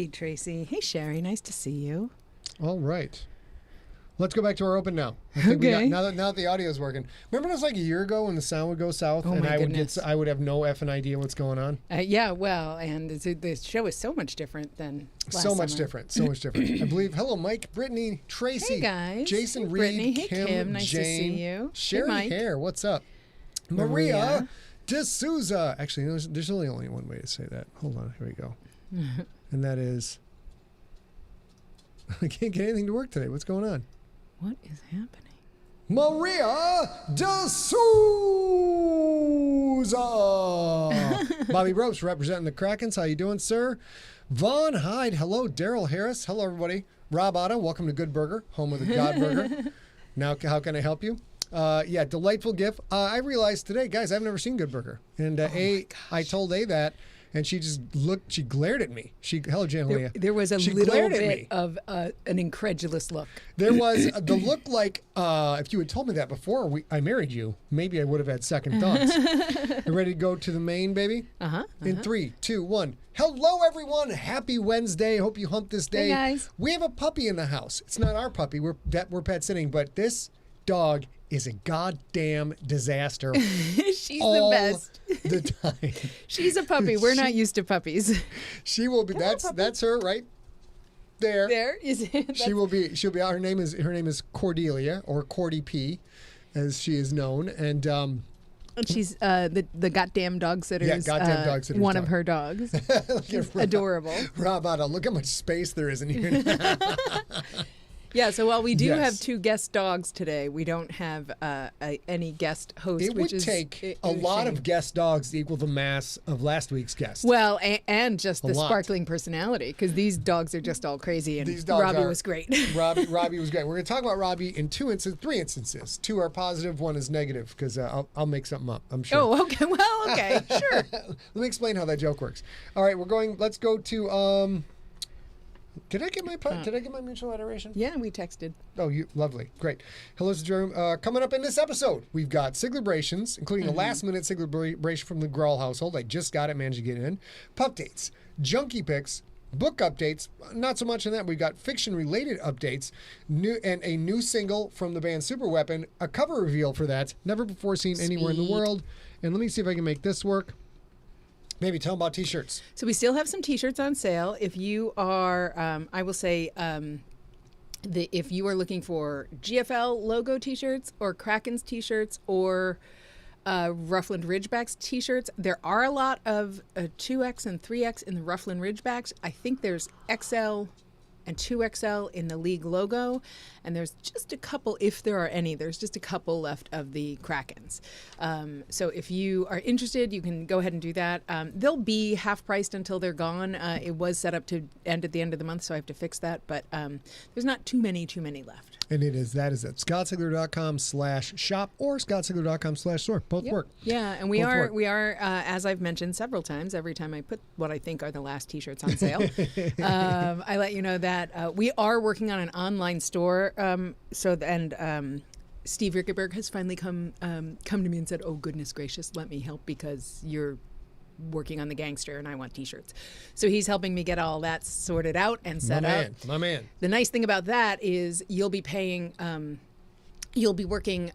Hey, Tracy. Hey, Sherry. Nice to see you. All right. Let's go back to our open now. I think Okay. now that the audio is working. Remember it was like a year ago when the sound would go south and my goodness. I would have no effing idea what's going on. Yeah, well, and the show is so much different than last So much summer. different. So much different. I believe. Hello, Mike, Brittany, Tracy, Hey, guys. Jason, Hey, Reed, Brittany. Hey, Kim, Kim. Nice Jane, to see you. Sherry Hey, Mike. Hare. What's up? Maria D'Souza. Actually, there's only one way to say that. Hold on. Here we go. And that is, I can't get anything to work today. What's going on? What is happening? Maria D'Souza. Bobby Ropes representing the Krakens. How you doing, sir? Vaughn Hyde. Hello, Daryl Harris. Hello, everybody. Rob Otto. Welcome to Good Burger, home of the God Burger. Now, how can I help you? Yeah, delightful gift. I realized today, guys, I've never seen Good Burger. And I told A that, and she just looked, she glared at me. Hello, Jan Leah. There was a She little glared at bit me. of an incredulous look. There was the look like, if you had told me that before I married you, maybe I would have had second thoughts. You ready to go to the main, baby? In 3, 2, 1. Hello, everyone. Happy Wednesday. Hope you humped this day. Hey, guys. We have a puppy in the house. It's not our puppy. We're pet sitting, but this dog is a goddamn disaster. She's all the best. the time. She's a puppy. We're not used to puppies. She will be. That's her right there. There is it. She'll be out. Her name is Cordelia, or Cordy P, as she is known, and she's the goddamn dog sitter's. Yeah, goddamn dog sitter's one dog. of her dogs. She's Adorable. Rob, look how much space there is in here. Yeah, so while we do Yes. have 2 guest dogs today, we don't have any guest host. It which would is take a a lot shame. of guest dogs to equal the mass of last week's guest. Well, and just the lot. sparkling personality, because these dogs are just all crazy, and These dogs Robbie are- was great. Robbie was great. We're going to talk about Robbie in 3 instances. 2 are positive, 1 is negative, because I'll make something up, I'm sure. Oh, okay. Well, okay, sure. Let me explain how that joke works. All right, let's go to, did I get my mutual adoration? Yeah, we texted. Oh, lovely. Great. Hello, Jerome. Coming up in this episode, we've got SIGLErations, including a last-minute SIGLEration from the Grawl household. I just got it, managed to get it in. Pup dates, Junkie pics, book updates. Not so much in that. We've got fiction-related updates, a new single from the band Superweapon, a cover reveal for that, never before seen anywhere in the world. And let me see if I can make this work. Maybe tell them about T-shirts. So we still have some T-shirts on sale. If you are, I will say, if you are looking for GFL logo T-shirts or Kraken's T-shirts or Ruffland Ridgebacks T-shirts, there are a lot of 2X and 3X in the Ruffland Ridgebacks. I think there's XL and 2XL in the league logo, and there's just a couple, if there are any, there's just a couple left of the Krakens. So if you are interested, you can go ahead and do that. They'll be half priced until they're gone. It was set up to end at the end of the month, so I have to fix that, but there's not too many left. And that is at scottsigler.com/shop or scottsigler.com/store. Both work. Yeah, and we are as I've mentioned several times, every time I put what I think are the last T-shirts on sale, I let you know that we are working on an online store. Steve Rickenberg has finally come to me and said, "Oh, goodness gracious, let me help because you're working on the gangster and I want T-shirts." So he's helping me get all that sorted out and set up. My man. The nice thing about that is you'll be paying, you'll be working,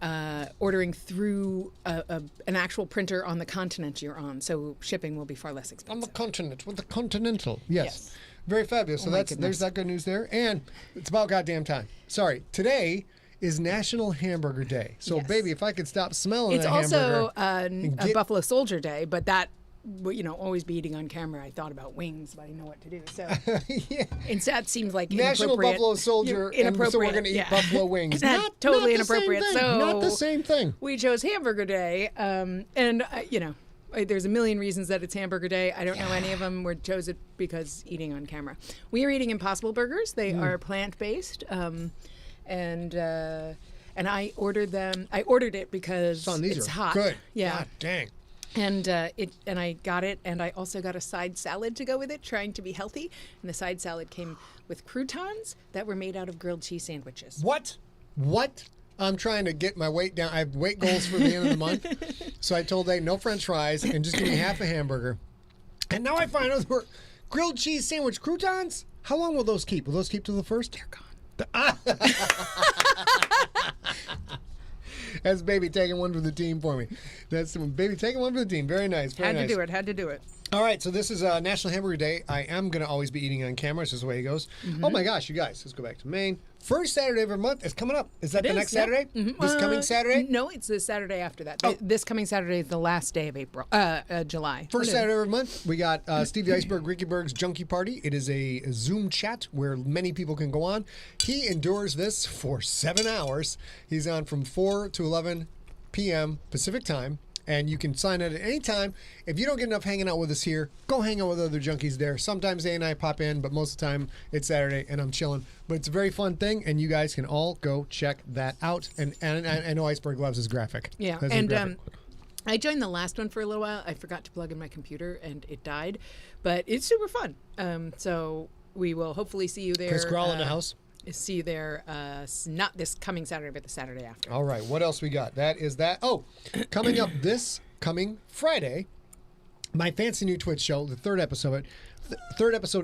ordering through an actual printer on the continent you're on. So shipping will be far less expensive. On the continent, with the Continental. Yes. Very fabulous. So there's that good news there. And it's about goddamn time. Sorry. Today is National Hamburger Day. So, baby, if I could stop smelling It's that also hamburger. a Buffalo Soldier Day, but that, always be eating on camera. I thought about wings, but I didn't know what to do. So that seems like National inappropriate. Buffalo Soldier, and so we're going to eat buffalo wings. Not totally inappropriate. So not the same thing. We chose Hamburger Day, there's a million reasons that it's Hamburger Day. I don't know any of them. We chose it because eating on camera. We are eating Impossible Burgers. They are plant-based, and I ordered them. I ordered it because it's hot. Good. Yeah. God dang. And I got it, and I also got a side salad to go with it, trying to be healthy. And the side salad came with croutons that were made out of grilled cheese sandwiches. What? I'm trying to get my weight down. I have weight goals for the end of the month. So I told Dave, no French fries, and just give me half a hamburger. And now I find out there were grilled cheese sandwich croutons. How long will those keep? Will those keep till the first? They're gone. That's baby taking one for the team for me. That's baby taking one for the team. Very nice. Very Had nice. to do it. All right, so this is National Hamburger Day. I am going to always be eating on camera. This is the way it goes. Oh my gosh, you guys, let's go back to Maine. First Saturday of every month is coming up. Is that the next Saturday? This coming Saturday? No, it's the Saturday after that. Oh. This coming Saturday is the last day of April, July. First Saturday of every month, we got Steve the Iceberg Rickyberg's Junkie Party. It is a Zoom chat where many people can go on. He endures this for 7 hours. He's on from 4 to 11 p.m. Pacific time. And you can sign in at any time. If you don't get enough hanging out with us here, go hang out with other junkies there. Sometimes they and I pop in, but most of the time it's Saturday and I'm chilling. But it's a very fun thing, and you guys can all go check that out. And I know Iceberg loves his graphic. Yeah, That's his and graphic. I joined the last one for a little while. I forgot to plug in my computer, and it died. But it's super fun. So we will hopefully see you there. Chris Grawl in the house. See you there, not this coming Saturday, but the Saturday after. All right, what else we got? That is that. Oh, coming up this coming Friday, my fancy new Twitch show, the third episode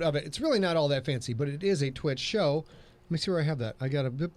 of it. It's really not all that fancy, but it is a Twitch show. Let me see where I have that. I got a... There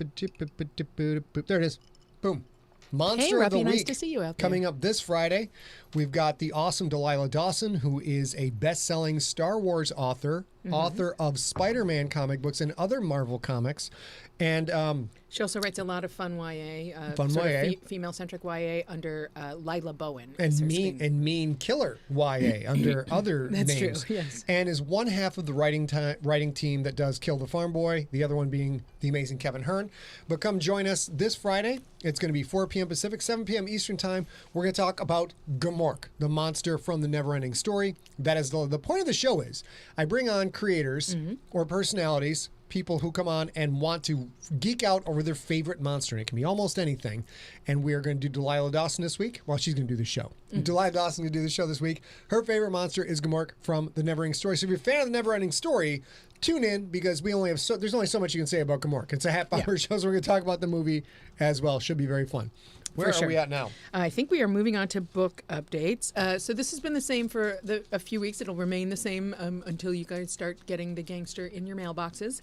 it is. Boom. Monster Hey, of the Ruffy, Week. nice to see you out there. Coming up this Friday, we've got the awesome Delilah Dawson, who is a best-selling Star Wars author, author of Spider-Man comic books and other Marvel comics. And she also writes a lot of fun YA, Fun YA. female-centric YA under Lila Bowen. and is her mean screen. mean killer YA under other That's names. true, yes. And is one half of the writing team that does Kill the Farm Boy, the other one being the amazing Kevin Hearn. But come join us this Friday. It's going to be 4 p.m. Pacific, 7 p.m. Eastern Time. We're going to talk about Gamork, the monster from the Neverending Story. That is the point of the show is I bring on creators or personalities, people who come on and want to geek out over their favorite monster. And it can be almost anything. And we are going to do Delilah Dawson this week. Well, she's going to do the show. Delilah Dawson going to do the show this week. Her favorite monster is Gamork from the Neverending Story. So if you're a fan of the Neverending Story, tune in because we only have there's only so much you can say about Gamork. It's a half-hour show, so we're going to talk about the movie as well. Should be very fun. Where For sure. are we at now? I think we are moving on to book updates. So this has been the same for a few weeks. It'll remain the same until you guys start getting the Gangster in your mailboxes.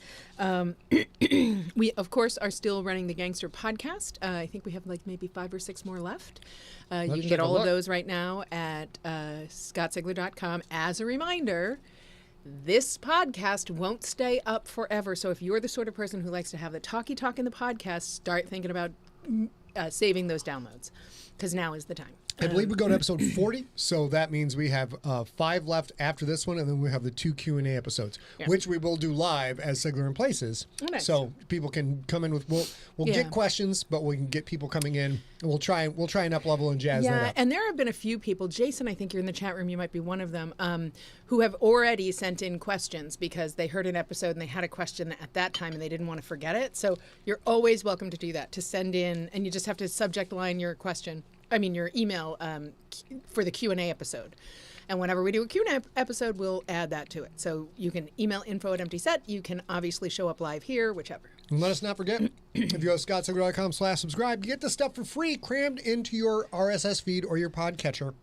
We, of course, are still running the Gangster podcast. I think we have like maybe 5 or 6 more left. You can take get a all of look. those right now at scottsigler.com. As a reminder, this podcast won't stay up forever. So if you're the sort of person who likes to have the talky talk in the podcast, start thinking about saving those downloads because now is the time. I believe we go to episode 40, so that means we have 5 left after this one, and then we have the 2 Q&A episodes, which we will do live as Sigler in Places. Oh, nice. So people can come in with we'll get questions, but we can get people coming in, and we'll try and up level and jazz that Yeah, up. and there have been a few people, Jason, I think you're in the chat room, you might be one of them, who have already sent in questions because they heard an episode and they had a question at that time and they didn't want to forget it. So you're always welcome to do that, to send in, and you just have to subject line your question. Your email for the Q&A episode. And whenever we do a Q&A episode, we'll add that to it. So you can email info@emptyset. You can obviously show up live here, whichever. And let us not forget, if you go to scottsigler.com/subscribe, you get the stuff for free crammed into your RSS feed or your podcatcher.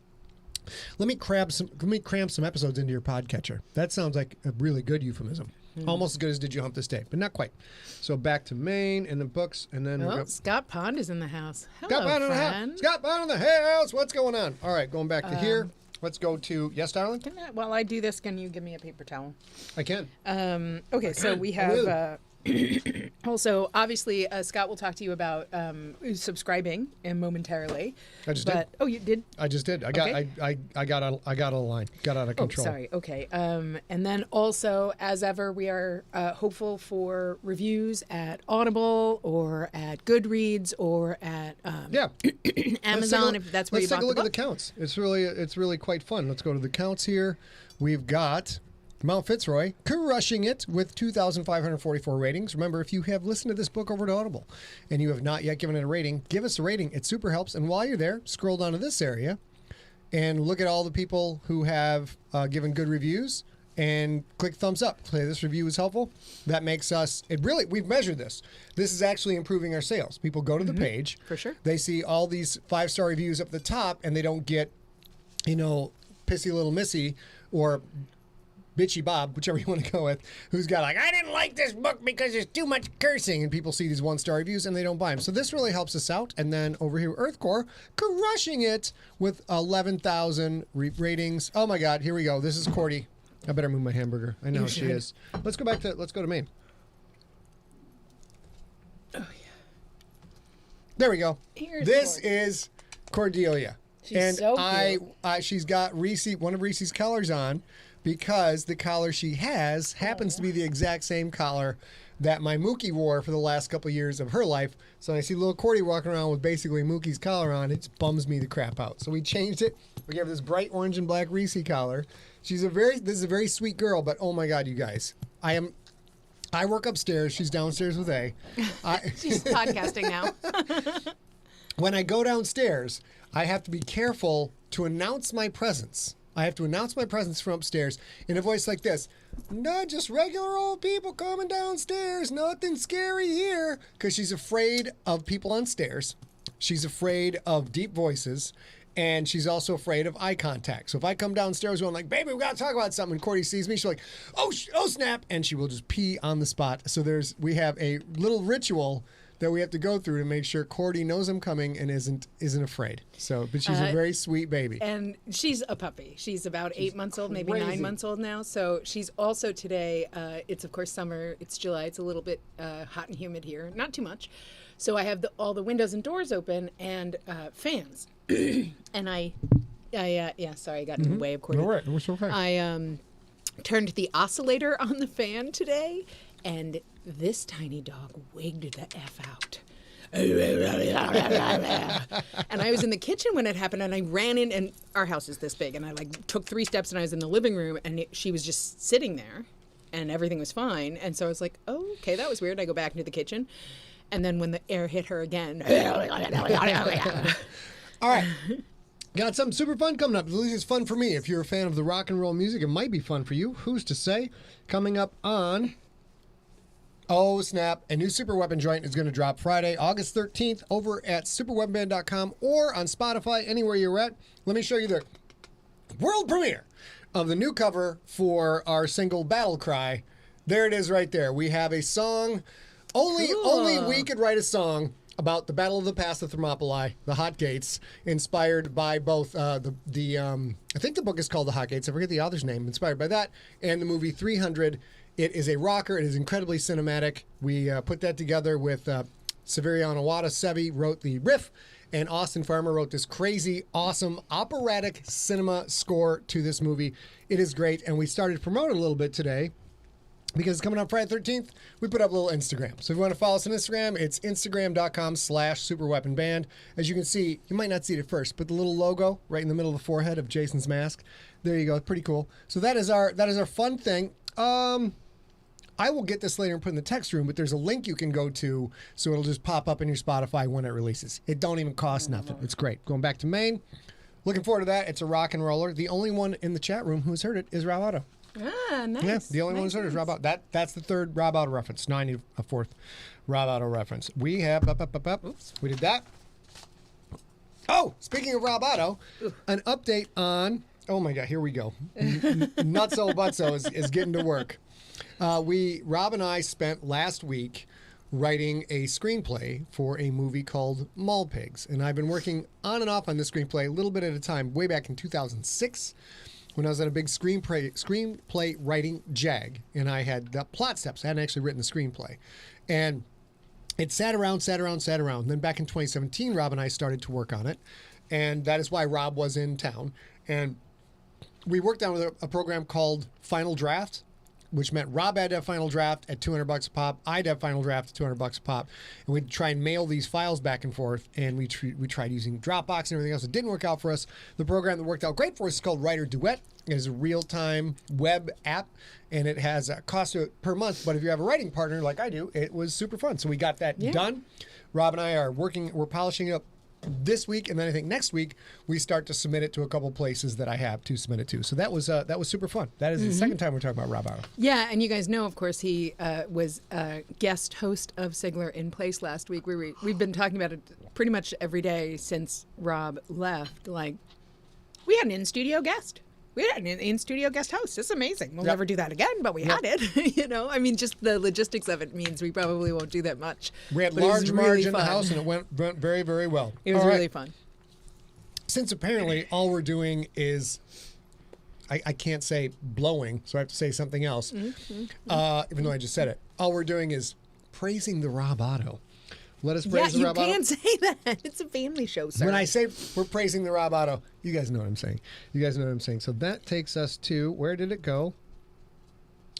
Let me cram some episodes into your podcatcher. That sounds like a really good euphemism. Almost as good as Did You Hump This Day, but not quite. So back to Maine and the books, and then Oh, Scott Pond is in the house. Hello, Scott Pond in the friend. house. Scott Pond in the house. What's going on? All right, going back to here. Let's go to yes, darling. While I do this, can you give me a paper towel? I can. Okay, so we have also, obviously, Scott will talk to you about subscribing momentarily. I just did. Oh, you did? I just did. I got. Okay. I got out of line. Got out of control. Oh, sorry. Okay. And then also, as ever, we are hopeful for reviews at Audible or at Goodreads or at Amazon if that's where you Let's take bought a look the at the book. counts. It's really quite fun. Let's go to the counts here. We've got Mount Fitzroy crushing it with 2,544 ratings. Remember, if you have listened to this book over to Audible and you have not yet given it a rating, give us a rating. It super helps. And while you're there, scroll down to this area and look at all the people who have given good reviews and click thumbs up. Say this review is helpful. That makes us, we've measured this. This is actually improving our sales. People go to the page. For sure. They see all these 5-star reviews up the top and they don't get, pissy little missy or Bitchy Bob, whichever you want to go with, who's got like, I didn't like this book because there's too much cursing, and people see these 1-star reviews and they don't buy them. So this really helps us out. And then over here, Earthcore, crushing it with 11,000 ratings. Oh my God, here we go. This is Cordy. I better move my hamburger. I know how she is. Let's go to Maine. Oh yeah. There we go. This Cordy. is Cordelia. She's so cute. She's got one of Reese's collars on, because the collar she has happens to be the exact same collar that my Mookie wore for the last couple of years of her life. So I see little Cordy walking around with basically Mookie's collar on. It bums me the crap out. So we changed it. We gave her this bright orange and black Reese collar. This is a very sweet girl, but oh my God, you guys. I work upstairs. She's downstairs with A. She's podcasting now. When I go downstairs, I have to be careful to announce my presence. I have to announce my presence from upstairs in a voice like this. Not just regular old people coming downstairs. Nothing scary here. Because she's afraid of people on stairs. She's afraid of deep voices. And she's also afraid of eye contact. So if I come downstairs going like, baby, we got to talk about something, and Cordy sees me, she's like, oh snap. And she will just pee on the spot. So we have a little ritual that we have to go through to make sure Cordy knows I'm coming and isn't afraid. So, but she's a very sweet baby. And she's a puppy. She's about 8 months old, maybe 9 months old now. So she's also today, it's of course summer, it's July, it's a little bit hot and humid here, not too much. So I have all the windows and doors open and fans. And sorry, I got in the way of Cordy. All right, we're so okay. I turned the oscillator on the fan today, and this tiny dog wigged the F out. And I was in the kitchen when it happened, and I ran in, and our house is this big, and I took 3 steps, and I was in the living room, and she was just sitting there, and everything was fine. And so I was like, oh, okay, that was weird. I go back into the kitchen, and then when the air hit her again. All right. Got something super fun coming up. At least it's fun for me. If you're a fan of the rock and roll music, it might be fun for you. Who's to say? Coming up on... Oh, snap. A new Super Weapon joint is going to drop Friday, August 13th, over at superweaponband.com or on Spotify, anywhere you're at. Let me show you the world premiere of the new cover for our single Battle Cry. There it is right there. We have a song. Only we could write a song about the Battle of the Pass of Thermopylae, the Hot Gates, inspired by both I think the book is called The Hot Gates. I forget the author's name. Inspired by that and the movie 300. It is a rocker. It is incredibly cinematic. We put that together with Severiano Wada. Sevi wrote the riff, and Austin Farmer wrote this crazy, awesome, operatic cinema score to this movie. It is great, and we started to promote it a little bit today because it's coming out Friday 13th. We put up a little Instagram. So if you want to follow us on Instagram, it's instagram.com/superweaponband. As you can see, you might not see it at first, but the little logo right in the middle of the forehead of Jason's mask. There you go. Pretty cool. So that is our fun thing. I will get this later and put in the text room, but there's a link you can go to, so it'll just pop up in your Spotify when it releases. It don't even cost nothing. It's great. Going back to Maine. Looking forward to that. It's a rock and roller. The only one in the chat room who's heard it is Rob Otto. Ah, nice. Yeah, the only one who's heard it is Rob Otto. That's the third Rob Otto reference, 94th Rob Otto reference. We have, Oops. We did that. Oh, speaking of Rob Otto, an update on, oh my God, here we go. Nutso Butso is getting to work. Rob and I spent last week writing a screenplay for a movie called Mall Pigs. And I've been working on and off on this screenplay a little bit at a time, way back in 2006 when I was at a big screenplay writing jag. And I had the plot steps. I hadn't actually written the screenplay. And it sat around. Then back in 2017, Rob and I started to work on it. And that is why Rob was in town. And we worked on a program called Final Draft, which meant Rob had to have final draft at $200 a pop. I'd have final draft at $200 a pop. And we'd try and mail these files back and forth. And we tried using Dropbox and everything else. It didn't work out for us. The program that worked out great for us is called Writer Duet. It is a real-time web app. And it has a cost per month. But if you have a writing partner like I do, it was super fun. So we got that done. Rob and I are we're polishing it up this week, and then I think next week we start to submit it to a couple places that I have to submit it to. So that was super fun. That is the second time we're talking about Rob Otto. Yeah, and you guys know, of course, he was a guest host of Sigler in Place last week. We've been talking about it pretty much every day since Rob left. Like, we had an in-studio guest. We had an in-studio guest host. It's amazing. We'll never do that again, but we had it. I mean, just the logistics of it means we probably won't do that much. We had But it was large really margin in the fun. house, and it went very, very well. It was All right. really fun. Since apparently all we're doing is, I can't say blowing, so I have to say something else, even though I just said it. All we're doing is praising the Rob Otto. Let us praise the you Rob Otto. can't say that. It's a family show, sir. When I say we're praising the Rob Otto, you guys know what I'm saying. You guys know what I'm saying. So that takes us to, where did it go?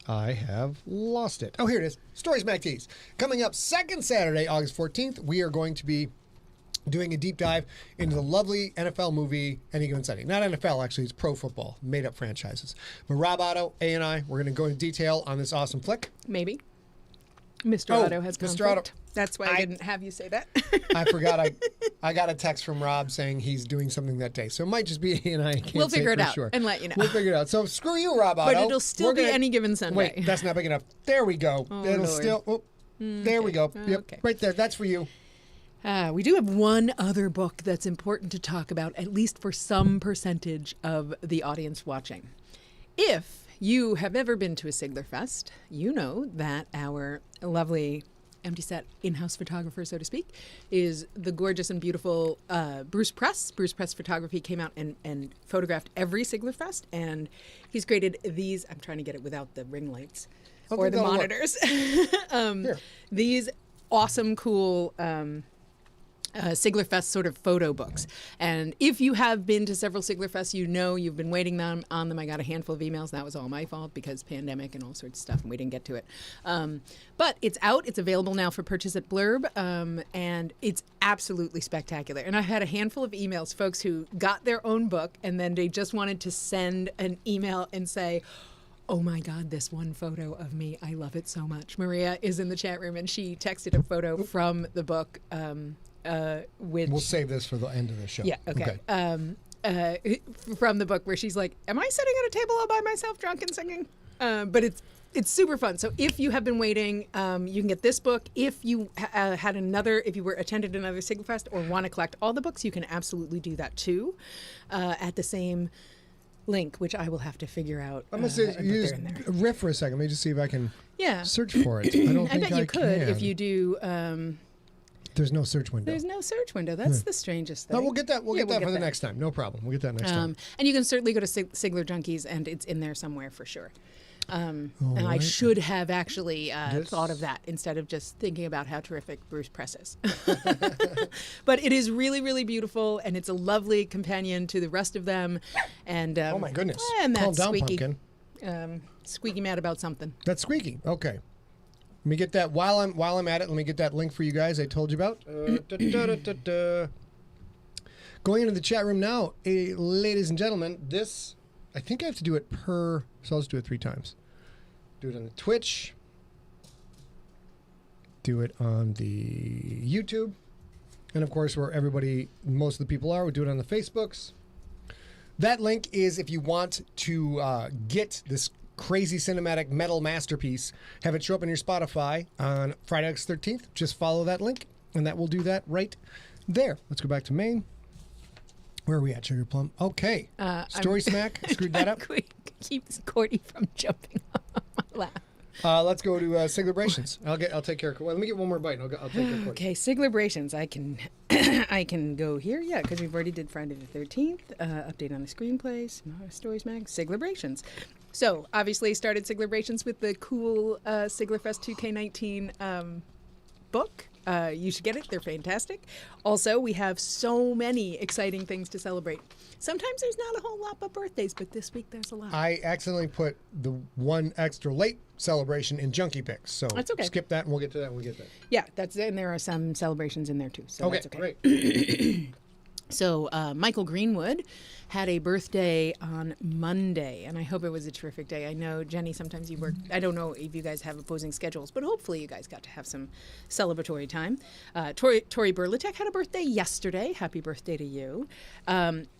I have lost it. Oh, here it is. Stories Mac Tees. Coming up second Saturday, August 14th, we are going to be doing a deep dive into the lovely NFL movie Any Given Sunday. Not NFL, actually. It's pro football, made-up franchises. But Rob Otto, A and I, we're going to go into detail on this awesome flick. Maybe. Mr. Oh, Otto has Mr. conflict. Otto. That's why I didn't have you say that. I forgot. I got a text from Rob saying he's doing something that day. So it might just be A and I. Can't We'll say figure it for out sure. and let you know. We'll figure it out. So screw you, Rob Otto. But it'll still be Any Given Sunday. Wait, that's not big enough. There we go. It'll Lord. still. Oh, there we go. Yep, Okay. right there. That's for you. We do have one other book that's important to talk about, at least for some percentage of the audience watching. If you have ever been to a Sigler Fest, you know that our lovely empty set in-house photographer, so to speak, is the gorgeous and beautiful Bruce Press. Bruce Press Photography came out and photographed every Sigler Fest, and he's created these. I'm trying to get it without the ring lights or the monitors. These awesome, cool Sigler Fest sort of photo books. And if you have been to several Sigler Fests, you know you've been waiting on them. I got a handful of emails. That was all my fault because pandemic and all sorts of stuff, and we didn't get to it. But it's out. It's available now for purchase at Blurb, and it's absolutely spectacular. And I had a handful of emails, folks who got their own book, and then they just wanted to send an email and say, oh my God, this one photo of me, I love it so much. Maria is in the chat room, and she texted a photo from the book, which We'll save this for the end of the show. yeah, okay. From the book where she's like, am I sitting at a table all by myself drunk and singing? But it's super fun. So if you have been waiting, you can get this book. If you if you were attended another Siglerfest or want to collect all the books, you can absolutely do that too, at the same link, which I will have to figure out. I'm going to but use they're in there. riff for a second. Let me just see if I can Yeah. search for it. I don't I think bet you could can. if you do. There's no search window. There's no search window. That's the strangest thing. No, we'll get that. We'll Yeah, get that for the next time. No problem. We'll get that next time. And you can certainly go to Sigler Junkies, and it's in there somewhere for sure. And I right. should have actually This- thought of that instead of just thinking about how terrific Bruce Press is. But it is really, really beautiful, and it's a lovely companion to the rest of them. And Oh my goodness. And Calm that's down, squeaky. pumpkin. Squeaky mad about something. That's squeaky. Okay. Let me get that while I'm at it. Let me get that link for you guys I told you about. Going into the chat room now, ladies and gentlemen. This, I think I have to do it per. So I'll just do it 3 times. Do it on the Twitch. Do it on the YouTube, and of course where most of the people are. We do it on the Facebooks. That link is if you want to get this crazy cinematic metal masterpiece, have it show up in your Spotify on Friday, August 13th. Just follow that link, and that will do that right there. Let's go back to main. Where are we at, Sugar Plum? Okay. Story Smack. Screwed that up. Keeps Cordy from jumping on my lap. Let's go to Siglebrations. I'll take care of. Well, let me get one more bite. And I'll take care of Cordy. Okay, Siglebrations. I can I can go here. Yeah, because we've already did Friday the 13th. Update on the screenplays. Stories Mag. Siglebrations. So obviously started Siglebrations with the cool Siglerfest 2K19 book. You should get it. They're fantastic. Also, we have so many exciting things to celebrate. Sometimes there's not a whole lot but birthdays, but this week there's a lot. I accidentally put the one extra late celebration in Junkie Pics, so That's okay. skip that and we'll get to that when we get there. Yeah, and there are some celebrations in there too. So Okay, that's okay. great. So Michael Greenwood had a birthday on Monday, and I hope it was a terrific day. I know, Jenny, sometimes you work. I don't know if you guys have opposing schedules, but hopefully you guys got to have some celebratory time. Tori Burlitek had a birthday yesterday. Happy birthday to you.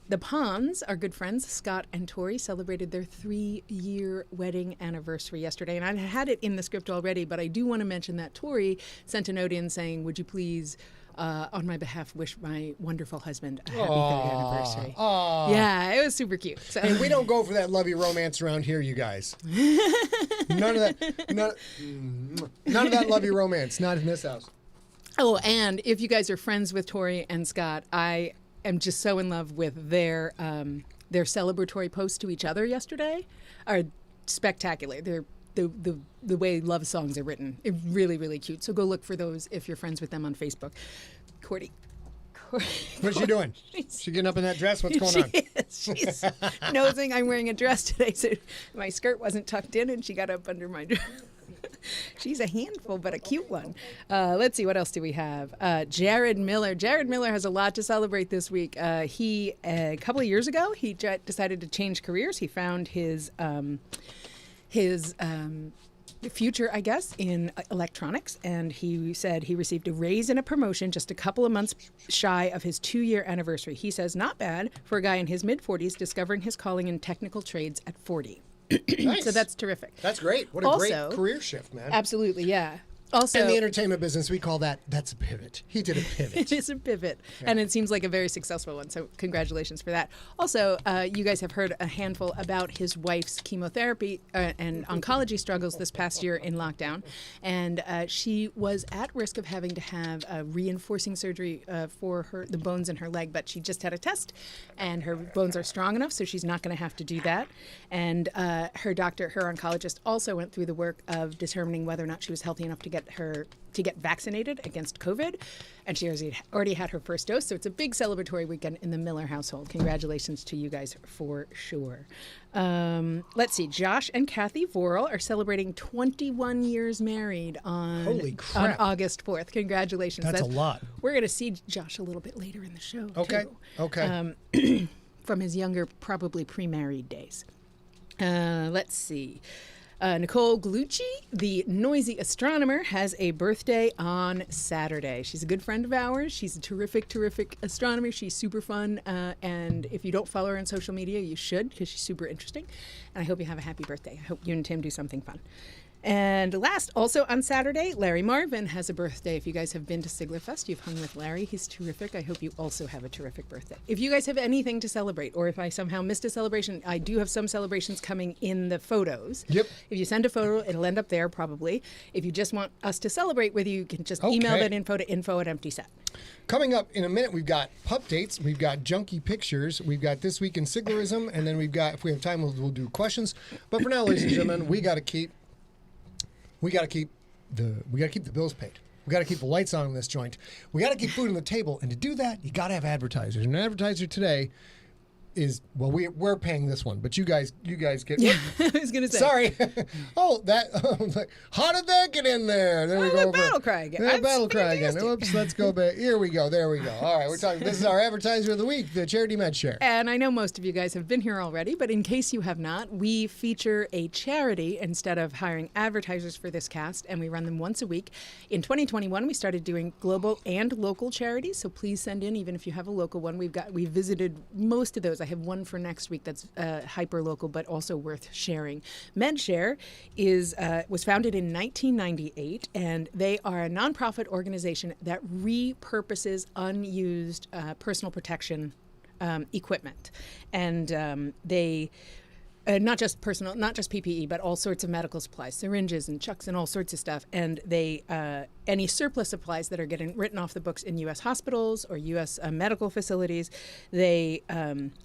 The Pons, our good friends, Scott and Tori, celebrated their 3-year wedding anniversary yesterday. And I had it in the script already, but I do want to mention that Tori sent a note in saying, would you please on my behalf, wish my wonderful husband a happy third anniversary. Aw. Yeah, it was super cute. So, And we don't go for that lovey romance around here, you guys. None of that. None of that lovey romance. Not in this house. oh, and if you guys are friends with Tori and Scott, I am just so in love with their celebratory posts to each other yesterday. Are spectacular. They're the way love songs are written. It's really, really cute. So go look for those if you're friends with them on Facebook. Cordy. What's she doing? She getting up in that dress? What's going on? She's nosing I'm wearing a dress today, so my skirt wasn't tucked in, and she got up under my dress. She's a handful, but a cute one. Let's see, what else do we have? Jared Miller. Jared Miller has a lot to celebrate this week. He, a couple of years ago, he decided to change careers. He found his future, I guess, in electronics, and he said he received a raise and a promotion just a couple of months shy of his 2-year anniversary. He says, not bad for a guy in his mid-40s discovering his calling in technical trades at 40. Nice. So that's terrific. That's great. What a Also, great career shift, man. Absolutely, yeah. Also, In the entertainment business, we call that's a pivot. He did a pivot. it is a pivot, and it seems like a very successful one. So congratulations for that. Also, you guys have heard a handful about his wife's chemotherapy and oncology struggles this past year in lockdown, and she was at risk of having to have a reinforcing surgery for the bones in her leg, but she just had a test, and her bones are strong enough, so she's not going to have to do that. And her oncologist, also went through the work of determining whether or not she was healthy enough to get vaccinated against COVID, and she already had her first dose. So it's a big celebratory weekend in the Miller household. Congratulations to you guys for sure. Let's see. Josh and Kathy Vorel are celebrating 21 years married on Holy crap. August 4th. Congratulations. That's a lot. We're going to see Josh a little bit later in the show. Okay. Too. Okay. From his younger, probably pre-married days. Let's see. Nicole Galucci, the noisy astronomer, has a birthday on Saturday. She's a good friend of ours. She's a terrific, terrific astronomer. She's super fun. And if you don't follow her on social media, you should, because she's super interesting. And I hope you have a happy birthday. I hope you and Tim do something fun. And last, also on Saturday, Larry Marvin has a birthday. If you guys have been to Sigler Fest, you've hung with Larry. He's terrific. I hope you also have a terrific birthday. If you guys have anything to celebrate, or if I somehow missed a celebration, I do have some celebrations coming in the photos. Yep. If you send a photo, it'll end up there probably. If you just want us to celebrate with you, you can just email that info to info@emptyset. Coming up in a minute, we've got pup dates, we've got junkie pictures, we've got This Week in Siglerism, and then we've got, if we have time, we'll do questions. But for now, ladies and gentlemen, we got to keep the bills paid. We got to keep the lights on in this joint. We got to keep food on the table, and to do that, you got to have advertisers. And an advertiser today is, well, we're paying this one, but you guys get. Yeah, I was gonna say. Sorry. How did that get in there? There we go. Battle cry again. Battle cry again. Oops, let's go back. Here we go. There we go. All right, we're talking. This is our advertiser of the week, the Charity Med Share. And I know most of you guys have been here already, but in case you have not, we feature a charity instead of hiring advertisers for this cast, and we run them once a week. In 2021, we started doing global and local charities, so please send in, even if you have a local one. We visited most of those. I have one for next week that's hyper local, but also worth sharing. MedShare was founded in 1998, and they are a nonprofit organization that repurposes unused personal protection equipment, and they. Not just PPE, but all sorts of medical supplies, syringes and chucks and all sorts of stuff. And they any surplus supplies that are getting written off the books in U.S. hospitals or U.S. Medical facilities, they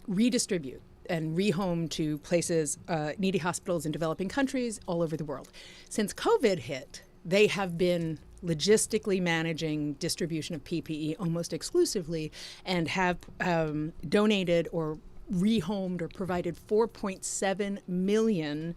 redistribute and rehome to places, needy hospitals in developing countries all over the world. Since COVID hit, they have been logistically managing distribution of PPE almost exclusively, and have donated or rehomed or provided 4.7 million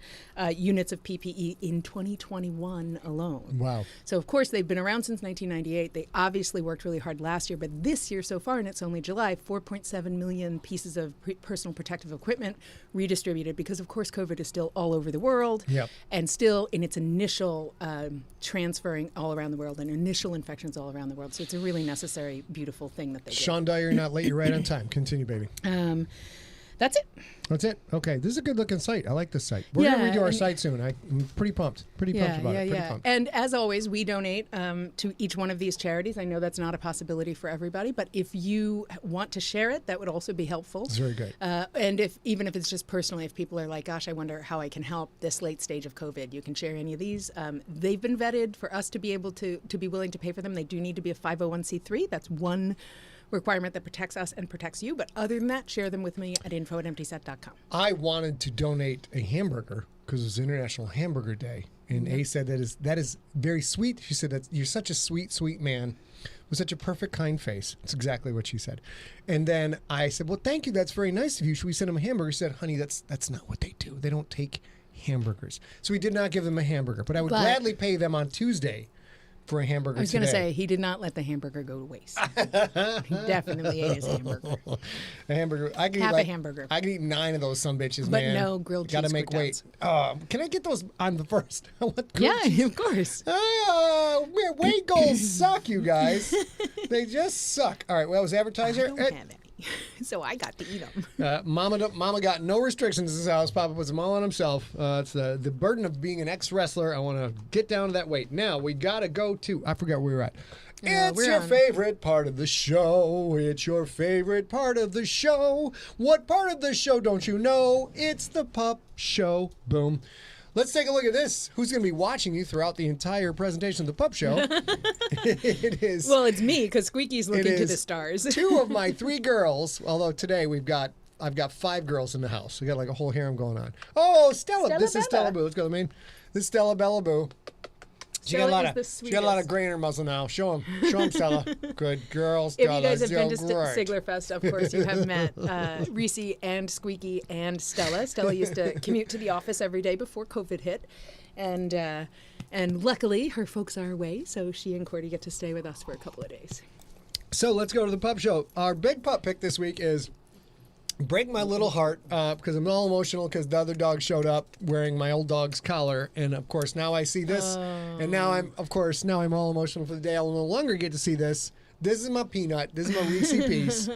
units of PPE in 2021 alone. Wow. So, of course, they've been around since 1998. They obviously worked really hard last year, but this year so far, and it's only July, 4.7 million pieces of personal protective equipment redistributed, because, of course, COVID is still all over the world. Yep. And still in its initial transferring all around the world and initial infections all around the world. So it's a really necessary, beautiful thing that they do. Sean Dyer, not late, you're right on time. Continue, baby. That's it. That's it. Okay, this is a good looking site. I like this site. We're gonna redo our site soon. I'm pretty pumped. Pretty pumped about it. Pretty pumped. And as always, we donate to each one of these charities. I know that's not a possibility for everybody, but if you want to share it, that would also be helpful. It's very good. And even if it's just personally, if people are like, gosh, I wonder how I can help this late stage of COVID, you can share any of these. They've been vetted for us to be able to be willing to pay for them. They do need to be a 501c3. That's one requirement that protects us and protects you. But other than that, share them with me at info@emptyset.com. I wanted to donate a hamburger because it was International Hamburger Day. And A said that is very sweet. She said that you're such a sweet, sweet man with such a perfect, kind face. That's exactly what she said. And then I said, well, thank you. That's very nice of you. Should we send him a hamburger? She said, honey, that's not what they do. They don't take hamburgers. So we did not give them a hamburger. But I would gladly pay them on Tuesday for a hamburger. I was going to say, he did not let the hamburger go to waste. He definitely ate his hamburger. A hamburger. I could Half a hamburger. I could eat 9 of those sumbitches, but man. But no grilled cheese. Gotta make weight. Can I get those on the first? Yeah, of course. Weight goals suck, you guys. They just suck. All right, well, as advertiser. I don't have any. So I got to eat them. Mama got no restrictions in this house. Papa puts them all on himself. It's the burden of being an ex-wrestler. I want to get down to that weight. Now, we got to go to, I forgot where we were at. It's your favorite part of the show. It's your favorite part of the show. What part of the show don't you know? It's the Pup Show. Boom. Let's take a look at this. Who's going to be watching you throughout the entire presentation of the Pup Show? It is. Well, it's me because Squeaky's looking to the stars. 2 of my 3 girls. Although today I've got 5 girls in the house. We got like a whole harem going on. Oh, Stella. This is Stella Boo. Let's go, man. This is Stella Bella Boo. She got a lot of grain in her muzzle now. Show him, Stella. Good girl, Stella. If you guys have been to Siglerfest, of course, you have met Reese and Squeaky and Stella. Stella used to commute to the office every day before COVID hit. And luckily, her folks are away, so she and Cordy get to stay with us for a couple of days. So let's go to the Pup Show. Our big pup pick this week is Break My Little Heart, because I'm all emotional because the other dog showed up wearing my old dog's collar. And, of course, now I see this. And now I'm all emotional for the day. I'll no longer get to see this. This is my Peanut. This is my Reese piece.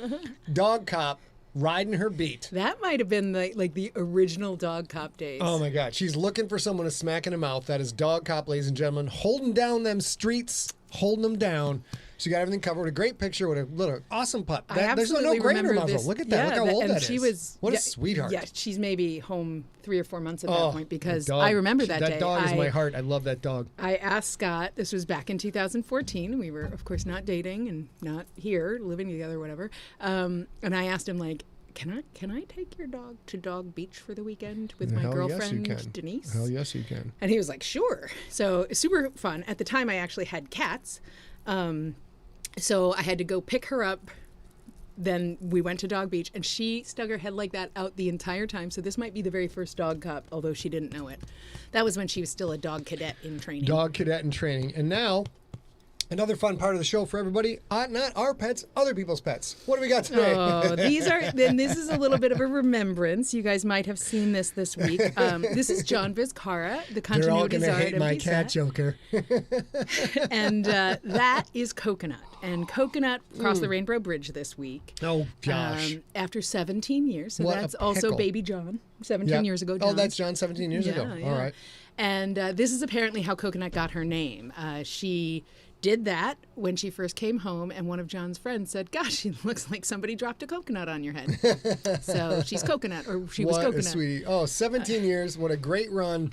Dog cop riding her beat. That might have been the original Dog Cop days. Oh, my God. She's looking for someone to smack in the mouth. That is Dog Cop, ladies and gentlemen. Holding down them streets. Holding them down. She got everything covered. A great picture with a little awesome pup. There's no grain in her muzzle. Look at that. Look how old that is. What a sweetheart. Yeah, she's maybe home 3 or 4 months at that point because I remember that day. That dog is my heart. I love that dog. I asked Scott, this was back in 2014. We were, of course, not dating and not here, living together, or whatever. And I asked him, can I take your dog to Dog Beach for the weekend with my girlfriend, Denise? Hell yes, you can. And he was like, sure. So super fun. At the time, I actually had cats. So I had to go pick her up. Then we went to Dog Beach, and she stuck her head like that out the entire time. So this might be the very first dog cop, although she didn't know it. That was when she was still a dog cadet in training. Dog cadet in training. And now, another fun part of the show for everybody, not our pets, other people's pets. What do we got today? Oh, this is a little bit of a remembrance. You guys might have seen this week. This is John Vizcara, the continuity czar at They're all going to hate my cat, Joker. And that is Coconut. And Coconut crossed the Rainbow Bridge this week. Oh, gosh. After 17 years. So what that's also baby John, 17 years ago. John. Oh, that's John 17 years ago. Yeah. All right. And this is apparently how Coconut got her name. She did that when she first came home, and one of John's friends said, gosh, she looks like somebody dropped a coconut on your head. So she's Coconut, or she was Coconut. What a sweetie. Oh, 17 years. What a great run.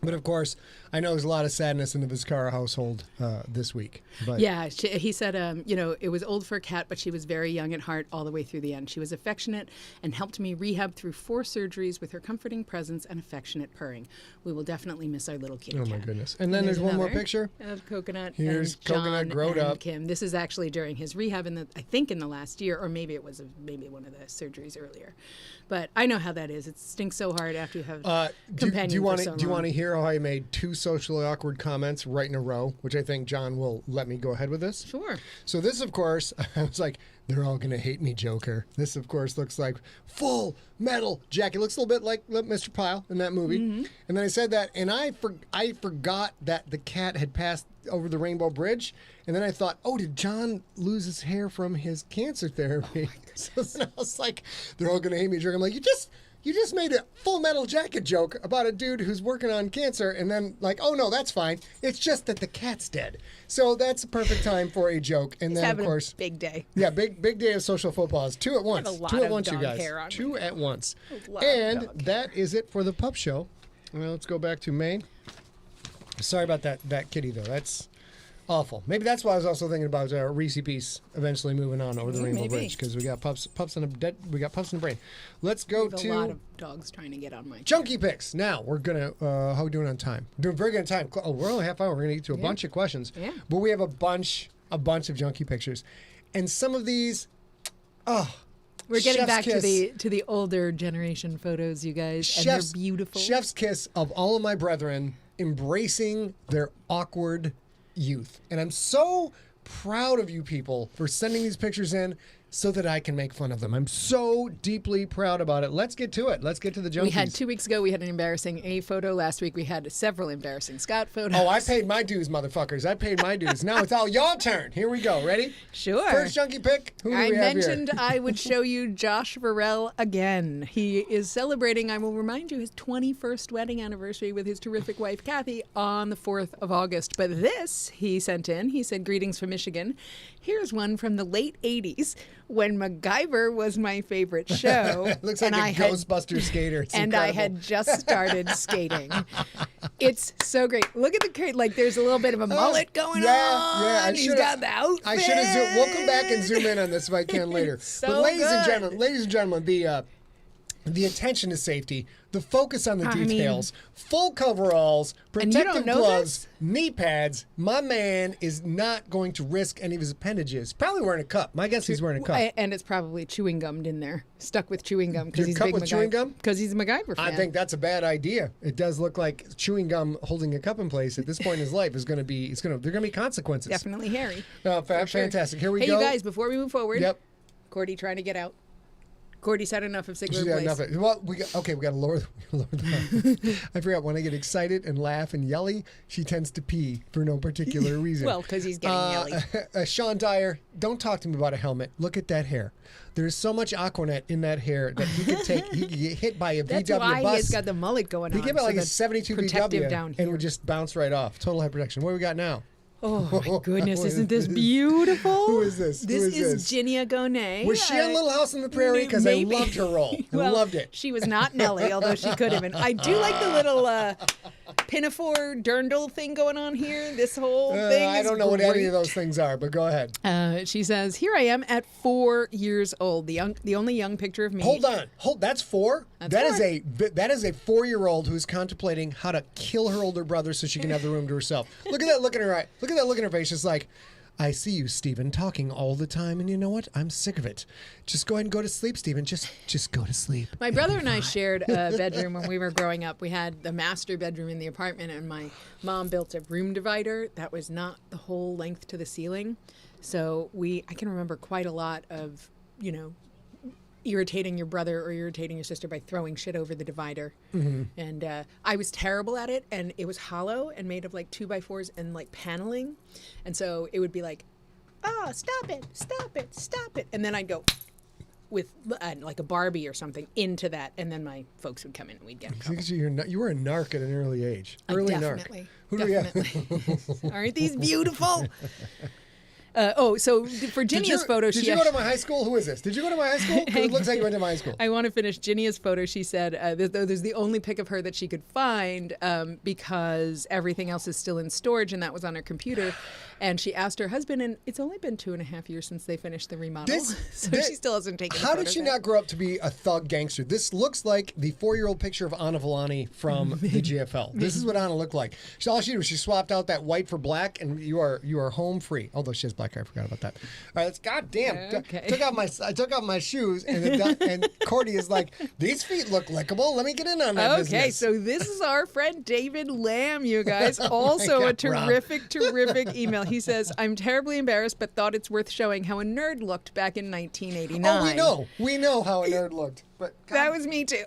But, of course, I know there's a lot of sadness in the Vizcara household this week. But. Yeah, he said, it was old for a cat, but she was very young at heart all the way through the end. She was affectionate and helped me rehab through 4 surgeries with her comforting presence and affectionate purring. We will definitely miss our little kitty cat. Oh, my goodness. And then there's one more picture of Coconut. Here's and John Coconut growed up. Kim. This is actually during his rehab in the last year, or maybe it was one of the surgeries earlier. But I know how that is. It stinks so hard after you have companion do you want to hear how I made 2 socially awkward comments right in a row, which I think John will let me go ahead with this? Sure. So this, of course, I was like, they're all going to hate me, Joker. This, of course, looks like Full Metal Jacket. Looks a little bit like Mr. Pyle in that movie. Mm-hmm. And then I said that, and I forgot that the cat had passed over the Rainbow Bridge. And then I thought, oh, did John lose his hair from his cancer therapy? So then I was like, they're all going to hate me a jerk. I'm like, you just made a Full Metal Jacket joke about a dude who's working on cancer, and then like, oh no, that's fine. It's just that the cat's dead. So that's a perfect time for a joke. And then of course, big day. Yeah, big day of social faux pas. Two at once. Two at once, you guys. Two at once. And that is it for the pup show. Well, let's go back to Maine. Sorry about that kitty though. That's awful. Maybe that's why I was also thinking about Reese piece eventually moving on over the Rainbow Bridge, because we got pups in the brain. Let's go to a lot of dogs trying to get on my Junkie picks. Now we're gonna how are we doing on time? Doing very good on time. Oh, we're only half hour. We're gonna get to a bunch of questions. Yeah. But we have a bunch of Junkie pictures, and some of these, we're getting back kiss. to the older generation photos, you guys, and they're beautiful. Chef's kiss of all of my brethren embracing their awkward youth. And I'm so proud of you people for sending these pictures in so that I can make fun of them. I'm so deeply proud about it. Let's get to it. Let's get to the junkies. We had 2 weeks ago, we had an embarrassing A photo. Last week, we had several embarrassing Scott photos. Oh, I paid my dues, motherfuckers. I paid my dues. Now it's all y'all turn. Here we go. Ready? Sure. First junkie pick. Who do I we have mentioned here? I would show you Josh Varell again. He is celebrating, I will remind you, his 21st wedding anniversary with his terrific wife, Kathy, on the 4th of August. But this, he sent in. He said, greetings from Michigan. Here's one from the late 80s when MacGyver was my favorite show. Looks like a Ghostbuster skater. It's and incredible. I had just started skating. It's so great. Look at the crate. Like there's a little bit of a mullet going on. Yeah. He's got the outfit. I should have zoomed. We'll come back and zoom in on this if I can later. So but ladies good. and gentlemen, the attention to safety, the focus on the details, full coveralls, protective gloves, knee pads. My man is not going to risk any of his appendages. Probably wearing a cup. My guess he's wearing a cup. And it's probably chewing gummed in there, stuck with chewing gum because Your he's cup big with chewing gum? Because he's a MacGyver fan. I think that's a bad idea. It does look like chewing gum holding a cup in place at this point in his life is going to be. There are going to be consequences. Definitely hairy. Fantastic. Here we go. Hey, you guys, before we move forward. Yep. Cordy trying to get out. Cordy said enough of Sigler She's got enough. Well, we got to lower the I forgot, when I get excited and laugh and yelly, she tends to pee for no particular reason. Well, because he's getting yelly. Sean Dyer, don't talk to me about a helmet. Look at that hair. There's so much Aquanet in that hair that he could get hit by a That's VW why bus. he's got the mullet going on. He gave it like a 72 protective VW down and here. would just bounce right off. Total head protection. What do we got now? Oh my goodness, isn't this beautiful? Who is this? This Who is is this? Ginia Gonet. Was she on Little House on the Prairie? Because I Maybe. loved her role. I Well, loved it. She was not Nellie, although she could have been. I do like the little pinafore dirndl thing going on here. This whole thing I is don't know what great. any of those things are, but go ahead. She says, "Here I am at 4 years old. The only young picture of me." Hold on. That's 4? That's That 4. is a 4-year-old who's contemplating how to kill her older brother so she can have the room to herself. Look at that look in her eye. Look at that look in her face. She's like, I see you, Stephen, talking all the time, and you know what? I'm sick of it. Just go ahead and go to sleep, Stephen. Just go to sleep. My brother and I shared a bedroom when we were growing up. We had the master bedroom in the apartment, and my mom built a room divider that was not the whole length to the ceiling. So I can remember quite a lot of, irritating your brother or irritating your sister by throwing shit over the divider. Mm-hmm. And I was terrible at it, and it was hollow and made of like 2x4s and like paneling. And so it would be like, oh, stop it, stop it, stop it. And then I'd go with like a Barbie or something into that, and then my folks would come in and we'd get in trouble. You were a narc at an early age. Early Definitely. narc. Who do we have? Aren't these beautiful? So for Ginia's photo, did you go to my high school? Who is this? Did you go to my high school? 'Cause it looks like you went to my high school. I want to finish Ginia's photo. She said there's the only pic of her that she could find because everything else is still in storage, and that was on her computer. And she asked her husband, and it's only been 2.5 years since they finished the remodel, she still hasn't taken. How did she not grow up to be a thug gangster? This looks like the 4-year-old picture of Anna Villani from the GFL. This is what Anna looked like. All she did was she swapped out that white for black, and you are home free. Although she has black hair, I forgot about that. All right, let's. Goddamn, Okay. I took off my shoes, and Cordy is like, these feet look lickable. Let me get in on that business. Okay, so this is our friend David Lamb, you guys. Also God, a terrific email. He says, I'm terribly embarrassed, but thought it's worth showing how a nerd looked back in 1989. Oh, we know how a nerd looked. But That was me too.